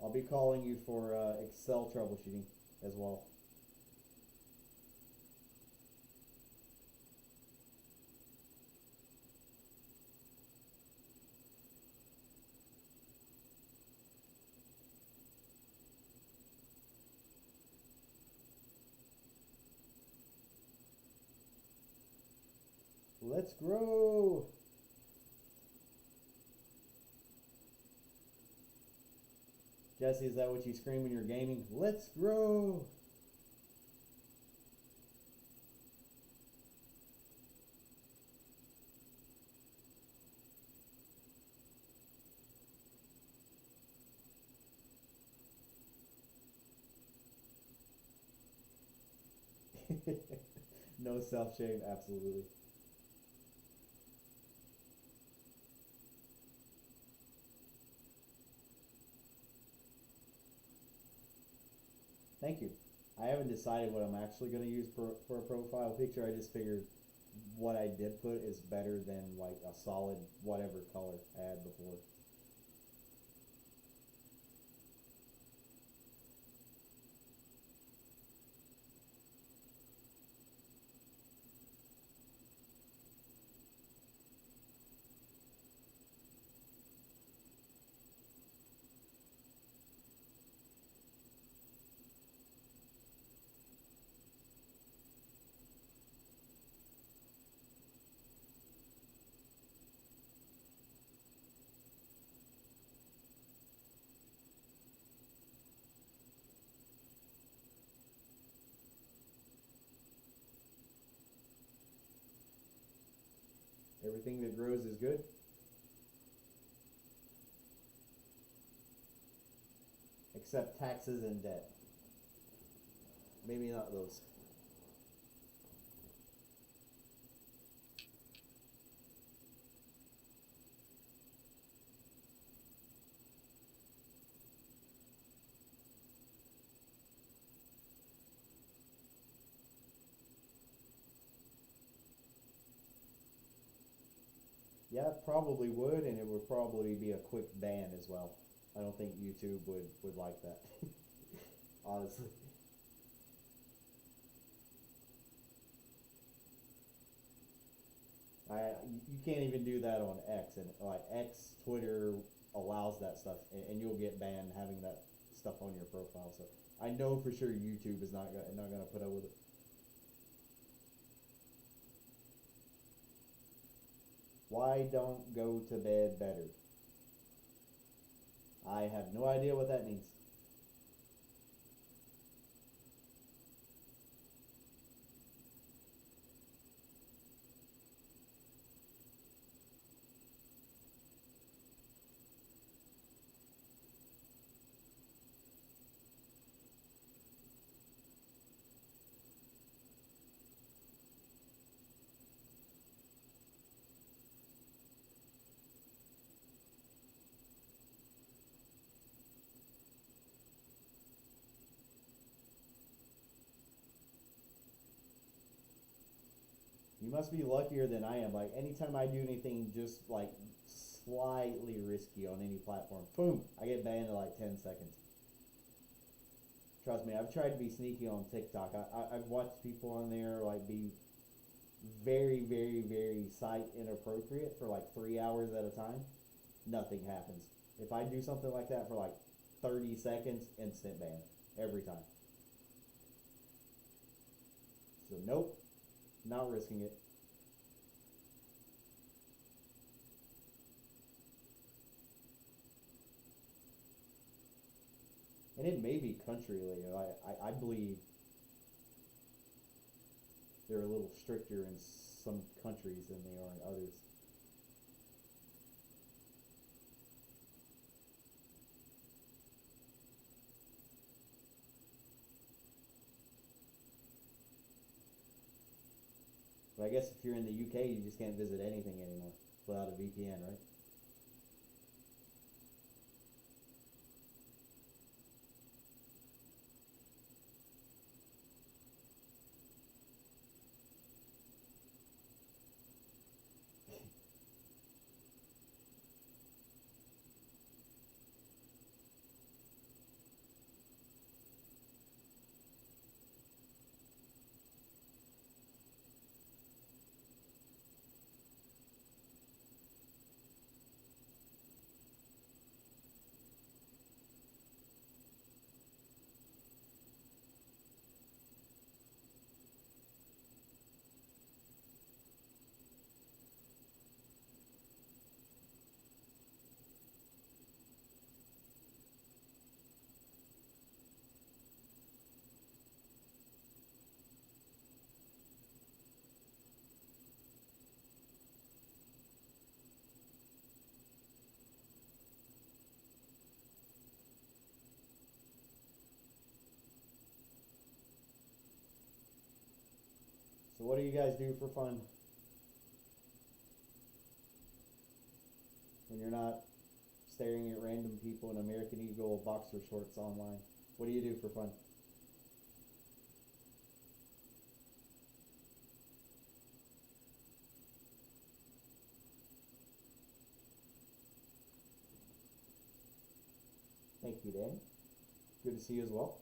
I'll be calling you for Excel troubleshooting as well. Let's grow. Jesse, is that what you scream when you're gaming? Let's grow. No self shame, absolutely. Thank you. I haven't decided what I'm actually going to use for a profile picture. I just figured what I did put is better than like a solid whatever color I had before. Everything that grows is good. Except taxes and debt. Maybe not those. Yeah, it probably would, and it would probably be a quick ban as well. I don't think YouTube would like that. Honestly. You can't even do that on X, and like X, Twitter allows that stuff, and you'll get banned having that stuff on your profile. So I know for sure YouTube is not gonna put up with it. Why don't go to bed better? I have no idea what that means. You must be luckier than I am. Like anytime I do anything just like slightly risky on any platform, boom, I get banned in like 10 seconds. Trust me, I've tried to be sneaky on TikTok. I've watched people on there like be very, very, very site inappropriate for like 3 hours at a time. Nothing happens. If I do something like that for like 30 seconds, instant ban every time. So nope, not risking it. And it may be country related. I believe they're a little stricter in some countries than they are in others. But I guess if you're in the UK, you just can't visit anything anymore without a VPN, right? So what do you guys do for fun when you're not staring at random people in American Eagle boxer shorts online? What do you do for fun? Thank you, Danny. Good to see you as well.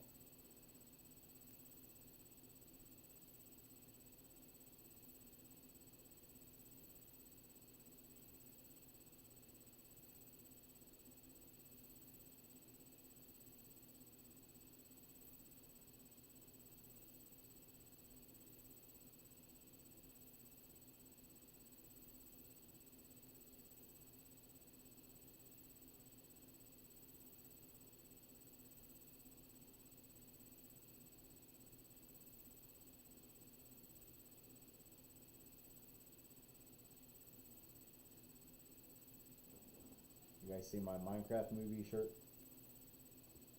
You guys see my Minecraft movie shirt?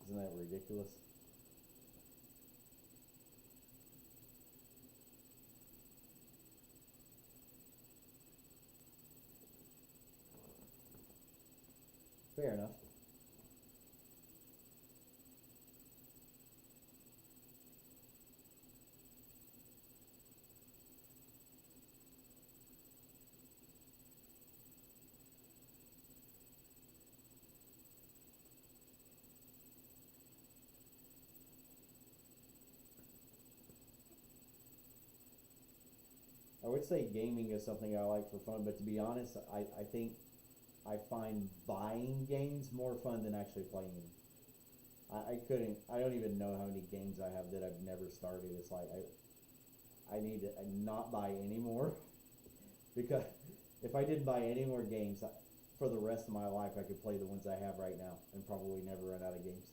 Isn't that ridiculous? Fair enough. I would say gaming is something I like for fun, but to be honest, I think I find buying games more fun than actually playing them. I don't even know how many games I have that I've never started. It's like, I need to not buy any more because if I didn't buy any more games, for the rest of my life, I could play the ones I have right now and probably never run out of games.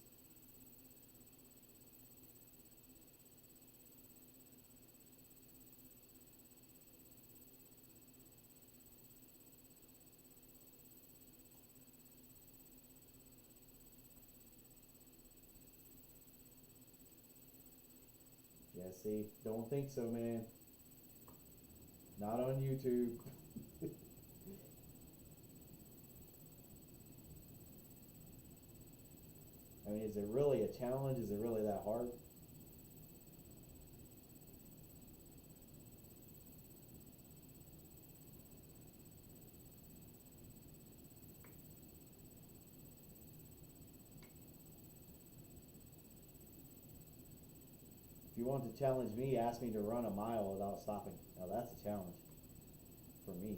Yeah, see, don't think so, man. Not on YouTube. I mean, is it really a challenge? Is it really that hard? If you want to challenge me, ask me to run a mile without stopping. Now that's a challenge for me.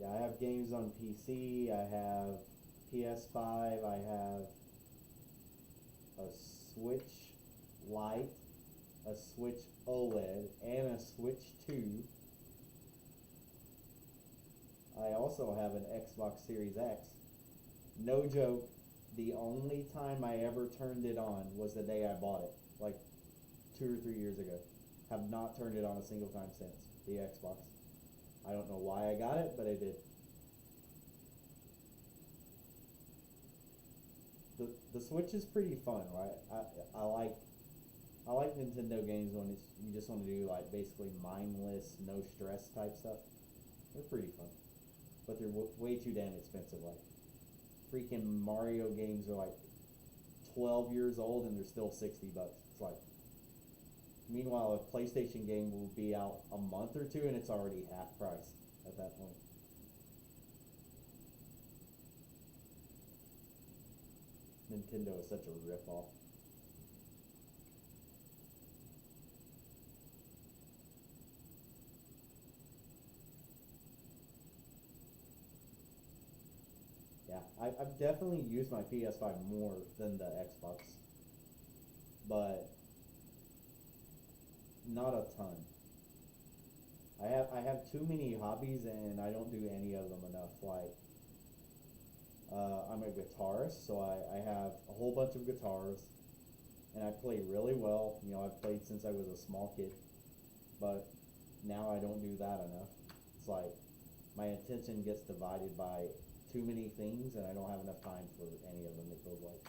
Yeah, I have games on PC. I have PS5. I have a Switch Lite, a Switch OLED, and a Switch 2. I also have an Xbox Series X. No joke, the only time I ever turned it on was the day I bought it, like 2 or 3 years ago. Have not turned it on a single time since, the Xbox. I don't know why I got it, but I did. The Switch is pretty fun, right? I like Nintendo games when it's you just want to do like basically mindless, no stress type stuff. They're pretty fun, but they're way too damn expensive. Like freaking Mario games are like 12 years old and they're still $60. It's like, meanwhile, a PlayStation game will be out a month or two and it's already half price at that point. Nintendo is such a rip-off. Yeah, I've definitely used my PS5 more than the Xbox, but not a ton. I have too many hobbies and I don't do any of them enough. Like I'm a guitarist, so I have a whole bunch of guitars, and I play really well. You know, I've played since I was a small kid, but now I don't do that enough. It's like my attention gets divided by too many things, and I don't have enough time for any of them. It feels like.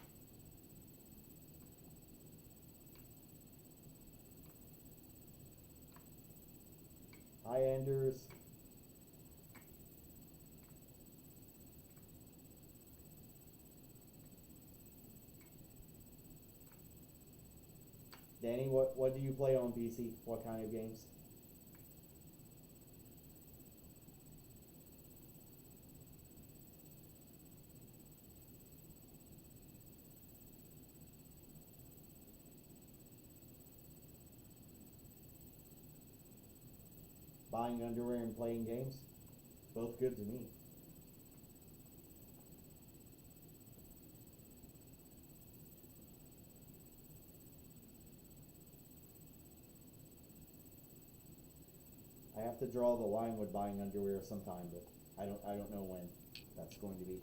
Hi, Anders. Danny, what do you play on PC? What kind of games? Buying underwear and playing games? Both good to me. I have to draw the line with buying underwear sometime, but I don't know when that's going to be.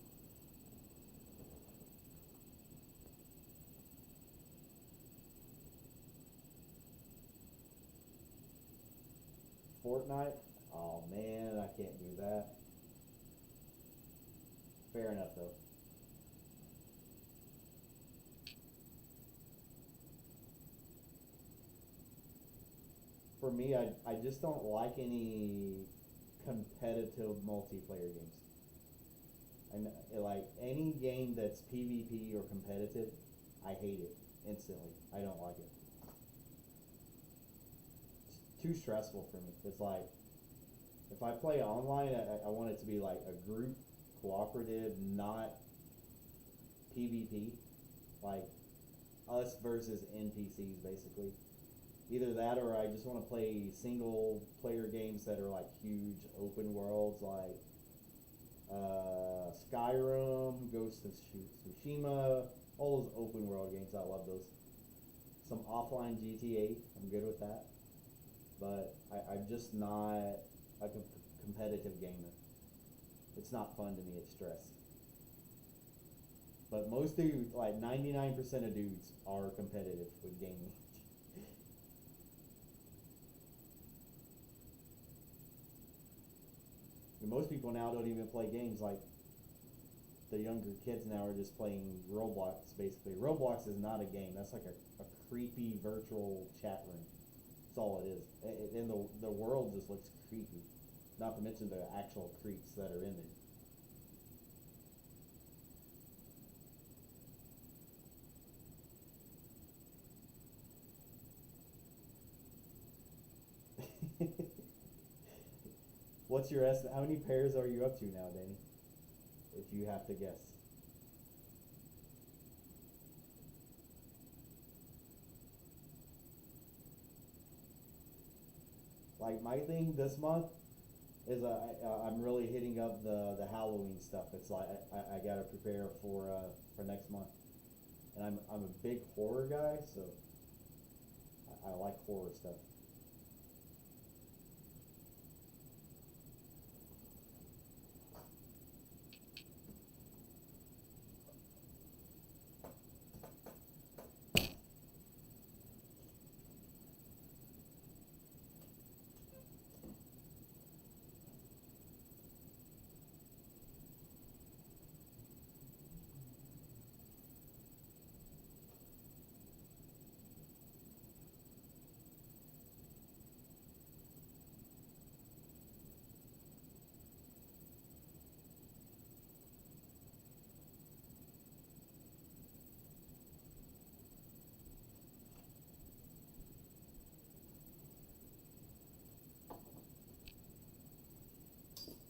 Fortnite? Oh man, I can't do that. Fair enough though. For me, I just don't like any competitive multiplayer games. And like any game that's PvP or competitive, I hate it instantly. I don't like it. It's too stressful for me. It's like if I play online, I want it to be like a group, cooperative, not PvP, like us versus NPCs basically. Either that or I just want to play single player games that are like huge open worlds like Skyrim, Ghost of Tsushima, all those open world games. I love those. Some offline GTA, I'm good with that. But I'm just not a competitive gamer. It's not fun to me, it's stress. But most dudes, like 99% of dudes, are competitive with gaming. And most people now don't even play games like the younger kids now are just playing Roblox basically. Roblox is not a game. That's like a creepy virtual chat room. That's all it is. And the world just looks creepy. Not to mention the actual creeps that are in there. What's your estimate? How many pairs are you up to now, Danny? If you have to guess. Like my thing this month is I'm really hitting up the Halloween stuff. It's like I gotta prepare for next month, and I'm a big horror guy, so I like horror stuff.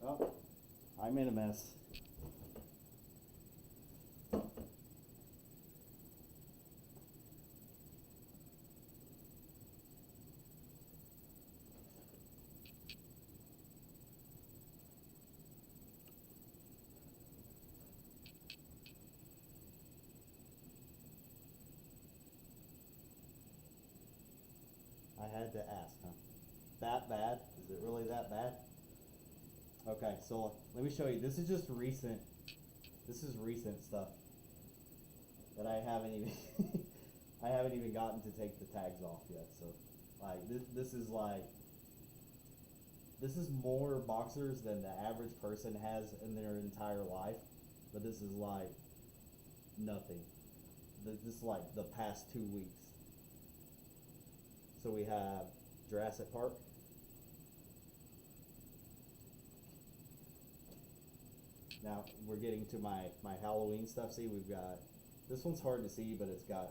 Oh, I'm in a mess. I had to ask, huh? That bad? Is it really that bad? Okay, so let me show you. This is just recent. This is recent stuff that I haven't even I haven't even gotten to take the tags off yet. So, like this is like this is more boxers than the average person has in their entire life. But this is like nothing. This is like the past 2 weeks. So we have Jurassic Park. Now we're getting to my Halloween stuff. See, we've got this one's hard to see, but it's got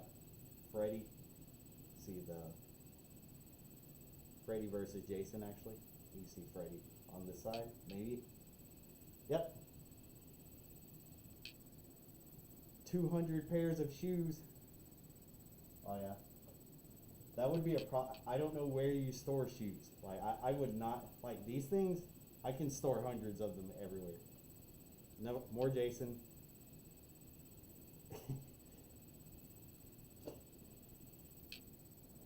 Freddy. See the Freddy versus Jason actually. You see Freddy on this side, maybe. Yep. 200 pairs of shoes. Oh yeah. That would be a pro. I don't know where you store shoes. Like I would not like these things. I can store hundreds of them everywhere. No more Jason.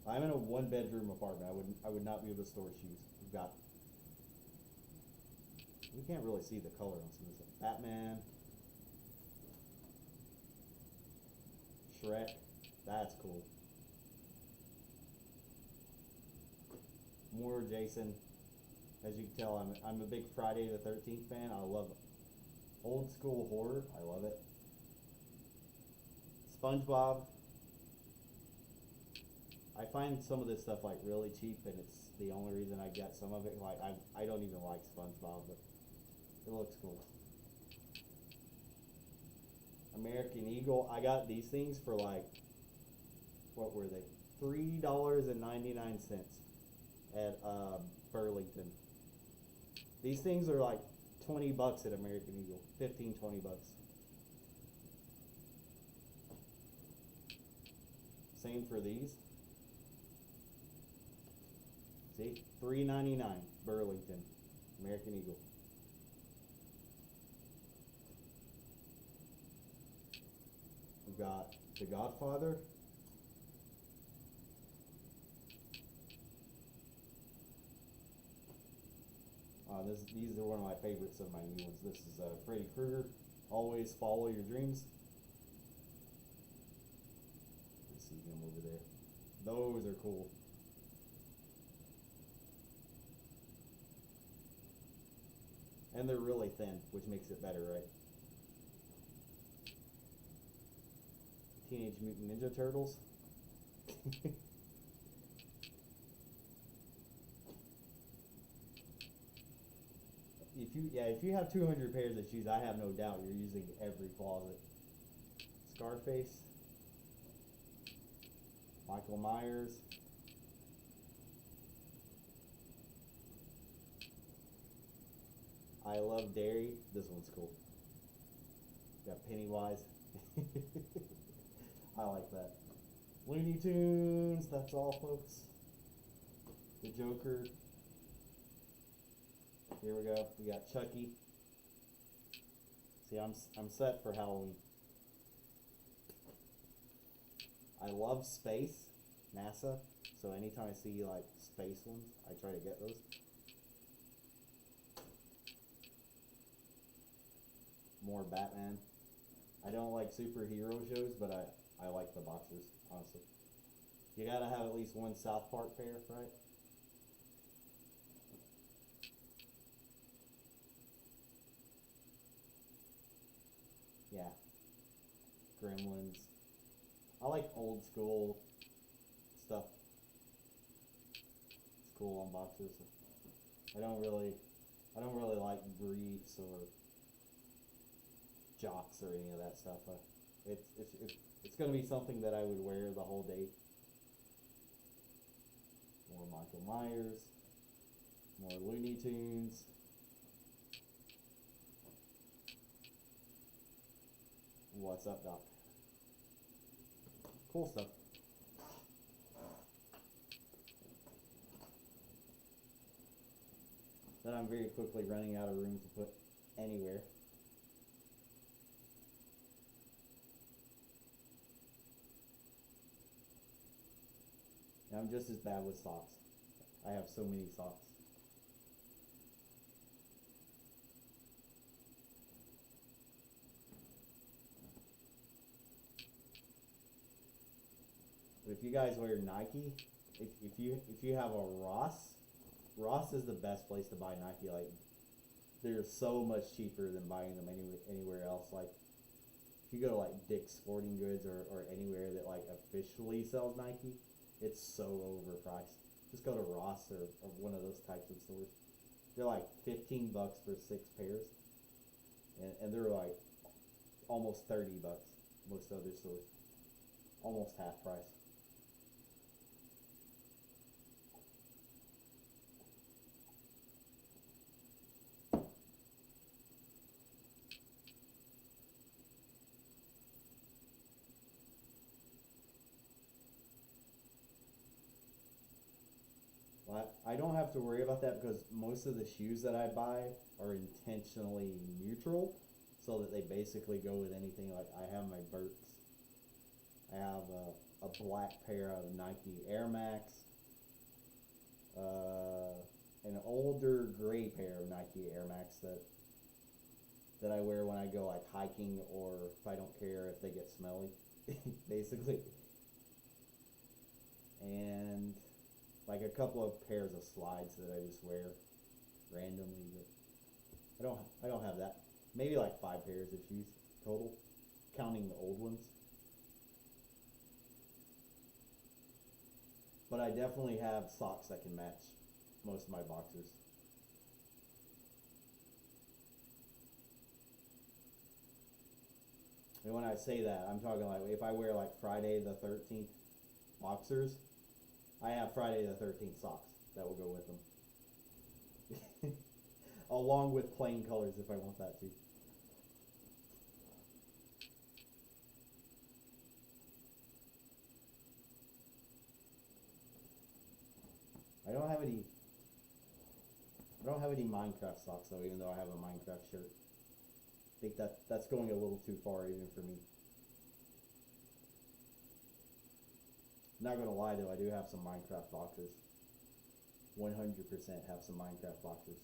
I'm in a one bedroom apartment. I would not be able to store shoes. We've got You can't really see the color on some of this. Batman, Shrek, that's cool. More Jason. As you can tell, I'm a big Friday the 13th fan. I love old school horror. I love it. SpongeBob. I find some of this stuff like really cheap, and it's the only reason I get some of it. Like I don't even like SpongeBob, but it looks cool. American Eagle. I got these things for like, what were they? $3.99 at Burlington. These things are like 20 bucks at American Eagle. 15, 20 bucks. Same for these. See? $3.99 Burlington. American Eagle. We've got The Godfather. These are one of my favorites of my new ones. This is Freddy Krueger. Always follow your dreams. You see him over there. Those are cool. And they're really thin, which makes it better, right? Teenage Mutant Ninja Turtles. If you have 200 pairs of shoes, I have no doubt you're using every closet. Scarface. Michael Myers. I Love Dairy. This one's cool. Got Pennywise. I like that. Looney Tunes. That's all, folks. The Joker. Here we go. We got Chucky. See, I'm set for Halloween. I love space, NASA. So anytime I see like space ones, I try to get those. More Batman. I don't like superhero shows, but I like the boxers, honestly. You gotta have at least one South Park pair, right? Yeah. Gremlins. I like old school stuff. It's cool on boxers. I don't really like briefs or jocks or any of that stuff. It's gonna be something that I would wear the whole day. More Michael Myers. More Looney Tunes. What's up, Doc? Cool stuff. Then I'm very quickly running out of room to put anywhere. And I'm just as bad with socks. I have so many socks. But if you guys wear Nike, if you have a Ross is the best place to buy Nike. Like, they're so much cheaper than buying them anywhere else. Like, if you go to like Dick's Sporting Goods or anywhere that like officially sells Nike, it's so overpriced. Just go to Ross or one of those types of stores. They're like 15 bucks for 6 pairs, and they're like almost 30 bucks. Most other stores, almost half price. I don't have to worry about that because most of the shoes that I buy are intentionally neutral, so that they basically go with anything. Like, I have my Birks. I have a black pair of Nike Air Max, an older gray pair of Nike Air Max that I wear when I go like hiking, or if I don't care if they get smelly, basically. And like a couple of pairs of slides that I just wear randomly, but I don't have that. Maybe like 5 pairs of shoes total, counting the old ones. But I definitely have socks that can match most of my boxers. And when I say that, I'm talking like if I wear like Friday the 13th boxers, I have Friday the 13th socks that will go with them. Along with plain colors if I want that too. I don't have any I don't have any Minecraft socks though, even though I have a Minecraft shirt. I think that's going a little too far even for me. Not gonna lie though, I do have some Minecraft boxers. 100% have some Minecraft boxers.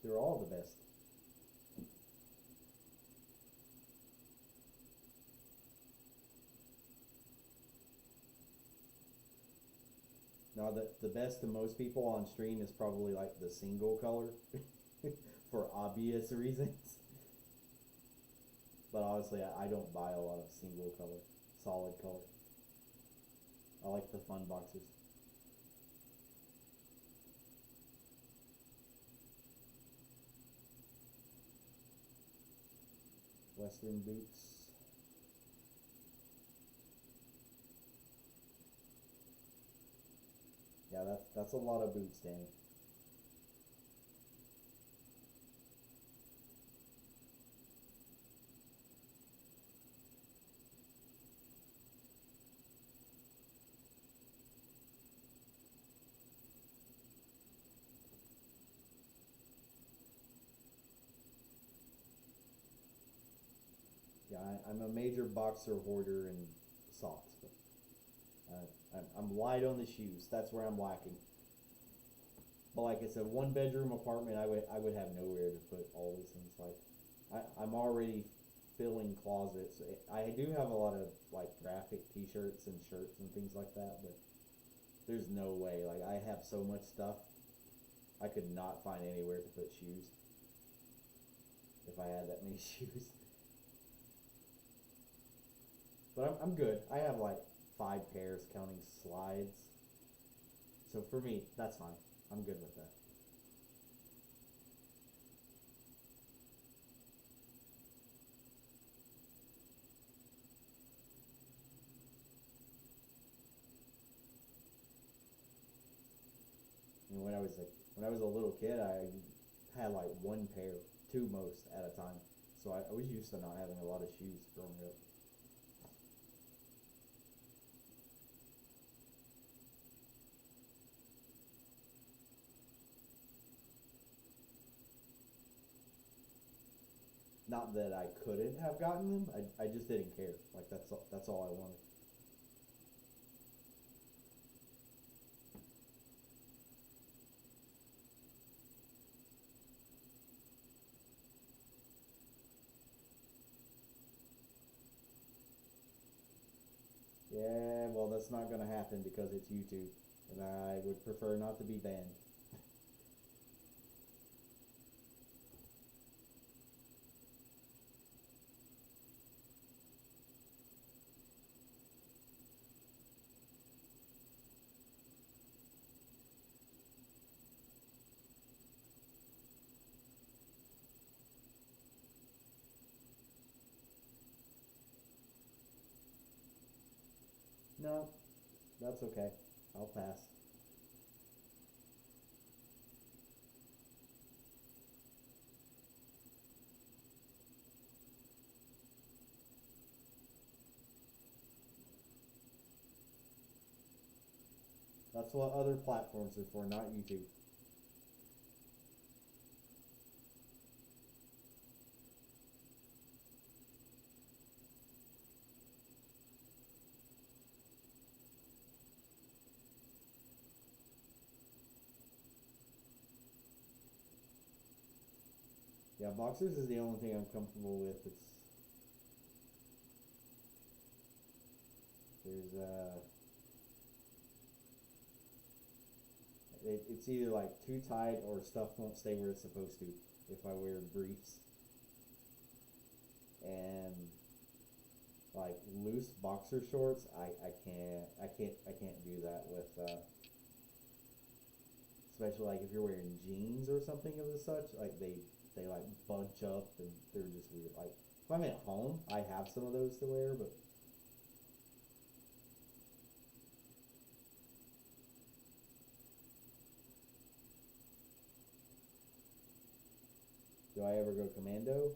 They're all the best. Now the best to most people on stream is probably like the single color for obvious reasons. But honestly, I don't buy a lot of single color, solid color. I like the fun boxers. Western boots. Yeah, that's a lot of boots, Danny. Yeah, I'm a major boxer hoarder in socks, but I'm light on the shoes. That's where I'm lacking. But like it's a 1 bedroom apartment. I would have nowhere to put all these things. Like I'm already filling closets. I do have a lot of like graphic T-shirts and shirts and things like that, but there's no way. Like I have so much stuff, I could not find anywhere to put shoes if I had that many shoes. But I'm good. I have like 5 pairs counting slides. So for me, that's fine. I'm good with that. And when I was a little kid, I had like 1 pair, 2 most at a time. So I was used to not having a lot of shoes growing up. Not that I couldn't have gotten them. I just didn't care. Like that's all I wanted. Yeah, well, that's not gonna happen because it's YouTube, and I would prefer not to be banned. No, that's okay. I'll pass. That's what other platforms are for, not YouTube. Yeah, boxers is the only thing I'm comfortable with. There's it's either like too tight or stuff won't stay where it's supposed to if I wear briefs. And like loose boxer shorts, I can't do that with especially like if you're wearing jeans or something of the such, like they like bunch up and they're just weird. Like if I'm at home, I have some of those to wear, but do I ever go commando?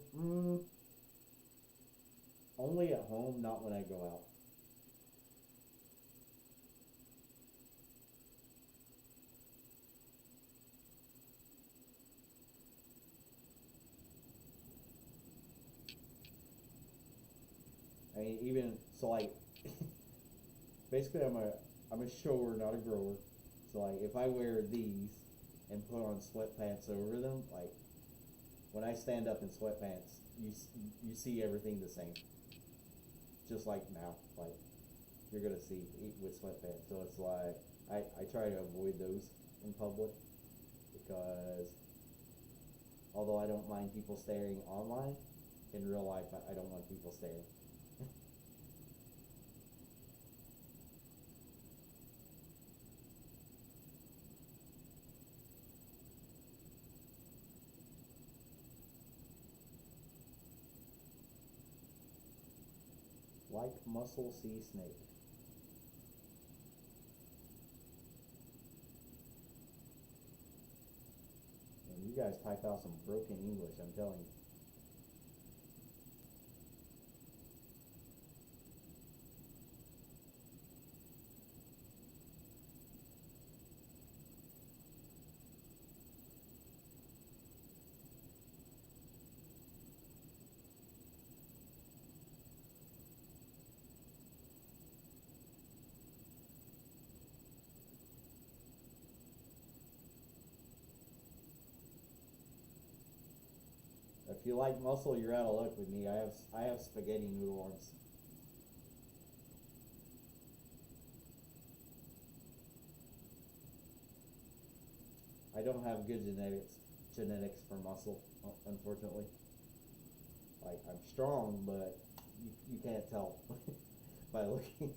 Only at home, not when I go out. I mean, even so, like basically, I'm a shower, not a grower. So like, if I wear these and put on sweatpants over them, like when I stand up in sweatpants, you see everything the same, just like now. Like you're gonna see with sweatpants. So it's like I try to avoid those in public because although I don't mind people staring online, in real life I don't want people staring. Like muscle, see snake. And you guys type out some broken English, I'm telling you. If you like muscle, you're out of luck with me. I have spaghetti noodle arms. I don't have good genetics for muscle, unfortunately. Like I'm strong, but you can't tell by looking.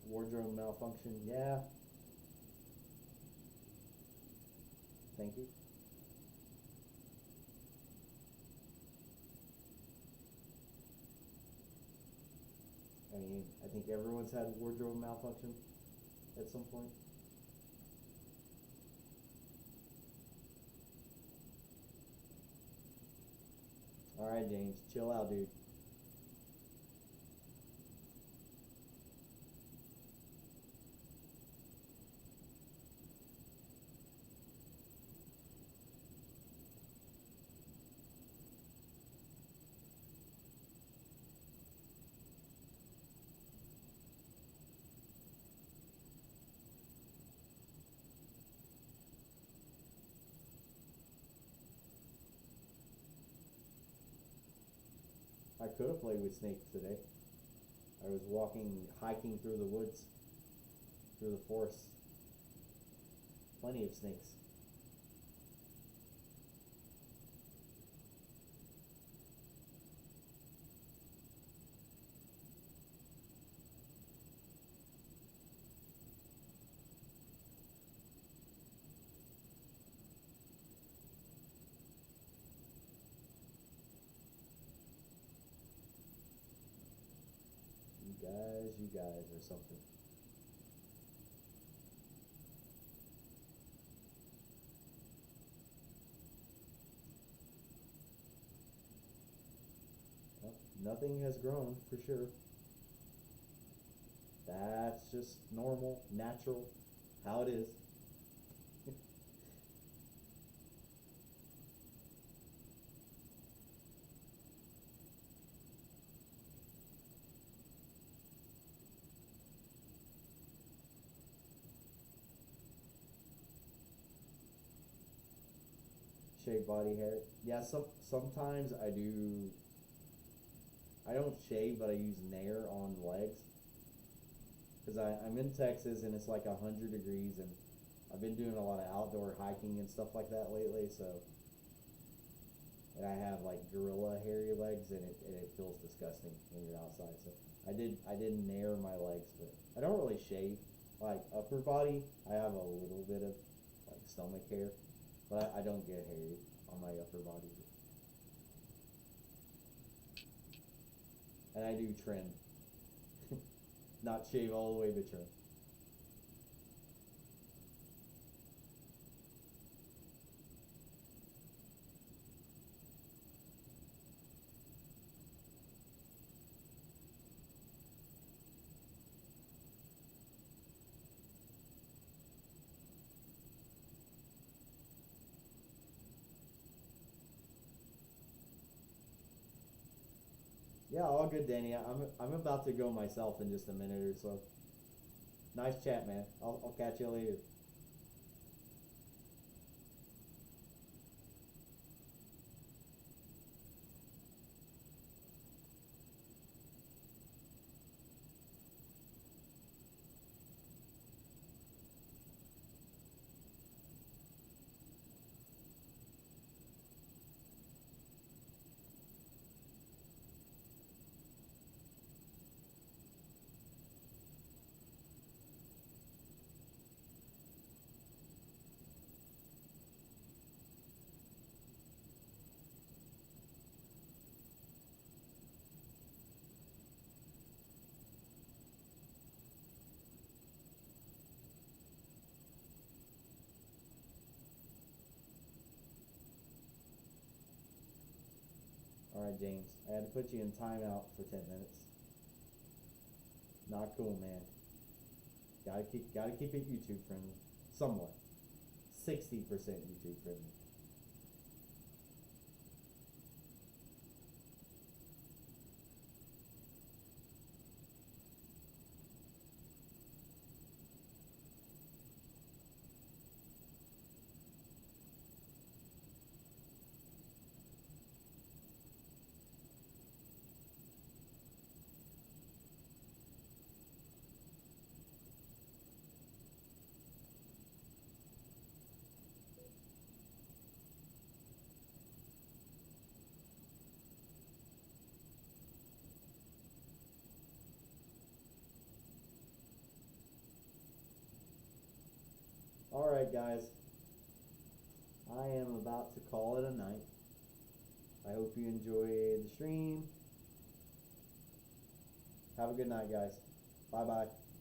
Wardrobe malfunction, yeah. Thank you. I mean, I think everyone's had wardrobe malfunction at some point. All right, James, chill out, dude. I could have played with snakes today. I was hiking through the woods, through the forest. Plenty of snakes. as you guys or something. Well, nothing has grown for sure. That's just normal, natural, how it is. Shave body hair. Yeah, sometimes I do. I don't shave, but I use Nair on legs because I'm in Texas and it's like 100 degrees, and I've been doing a lot of outdoor hiking and stuff like that lately. So, and I have like gorilla hairy legs, and it feels disgusting when you're outside. So I did Nair my legs, but I don't really shave. Like upper body, I have a little bit of like stomach hair, but I don't get hairy on my upper body. And I do trim, not shave all the way, but trim. Yeah, all good, Danny. I'm about to go myself in just a minute or so. Nice chat, man. I'll catch you later. All right, James. I had to put you in timeout for 10 minutes. Not cool, man. Gotta keep it YouTube friendly, somewhat. 60% YouTube friendly. All right, guys. I am about to call it a night. I hope you enjoyed the stream. Have a good night, guys. Bye bye.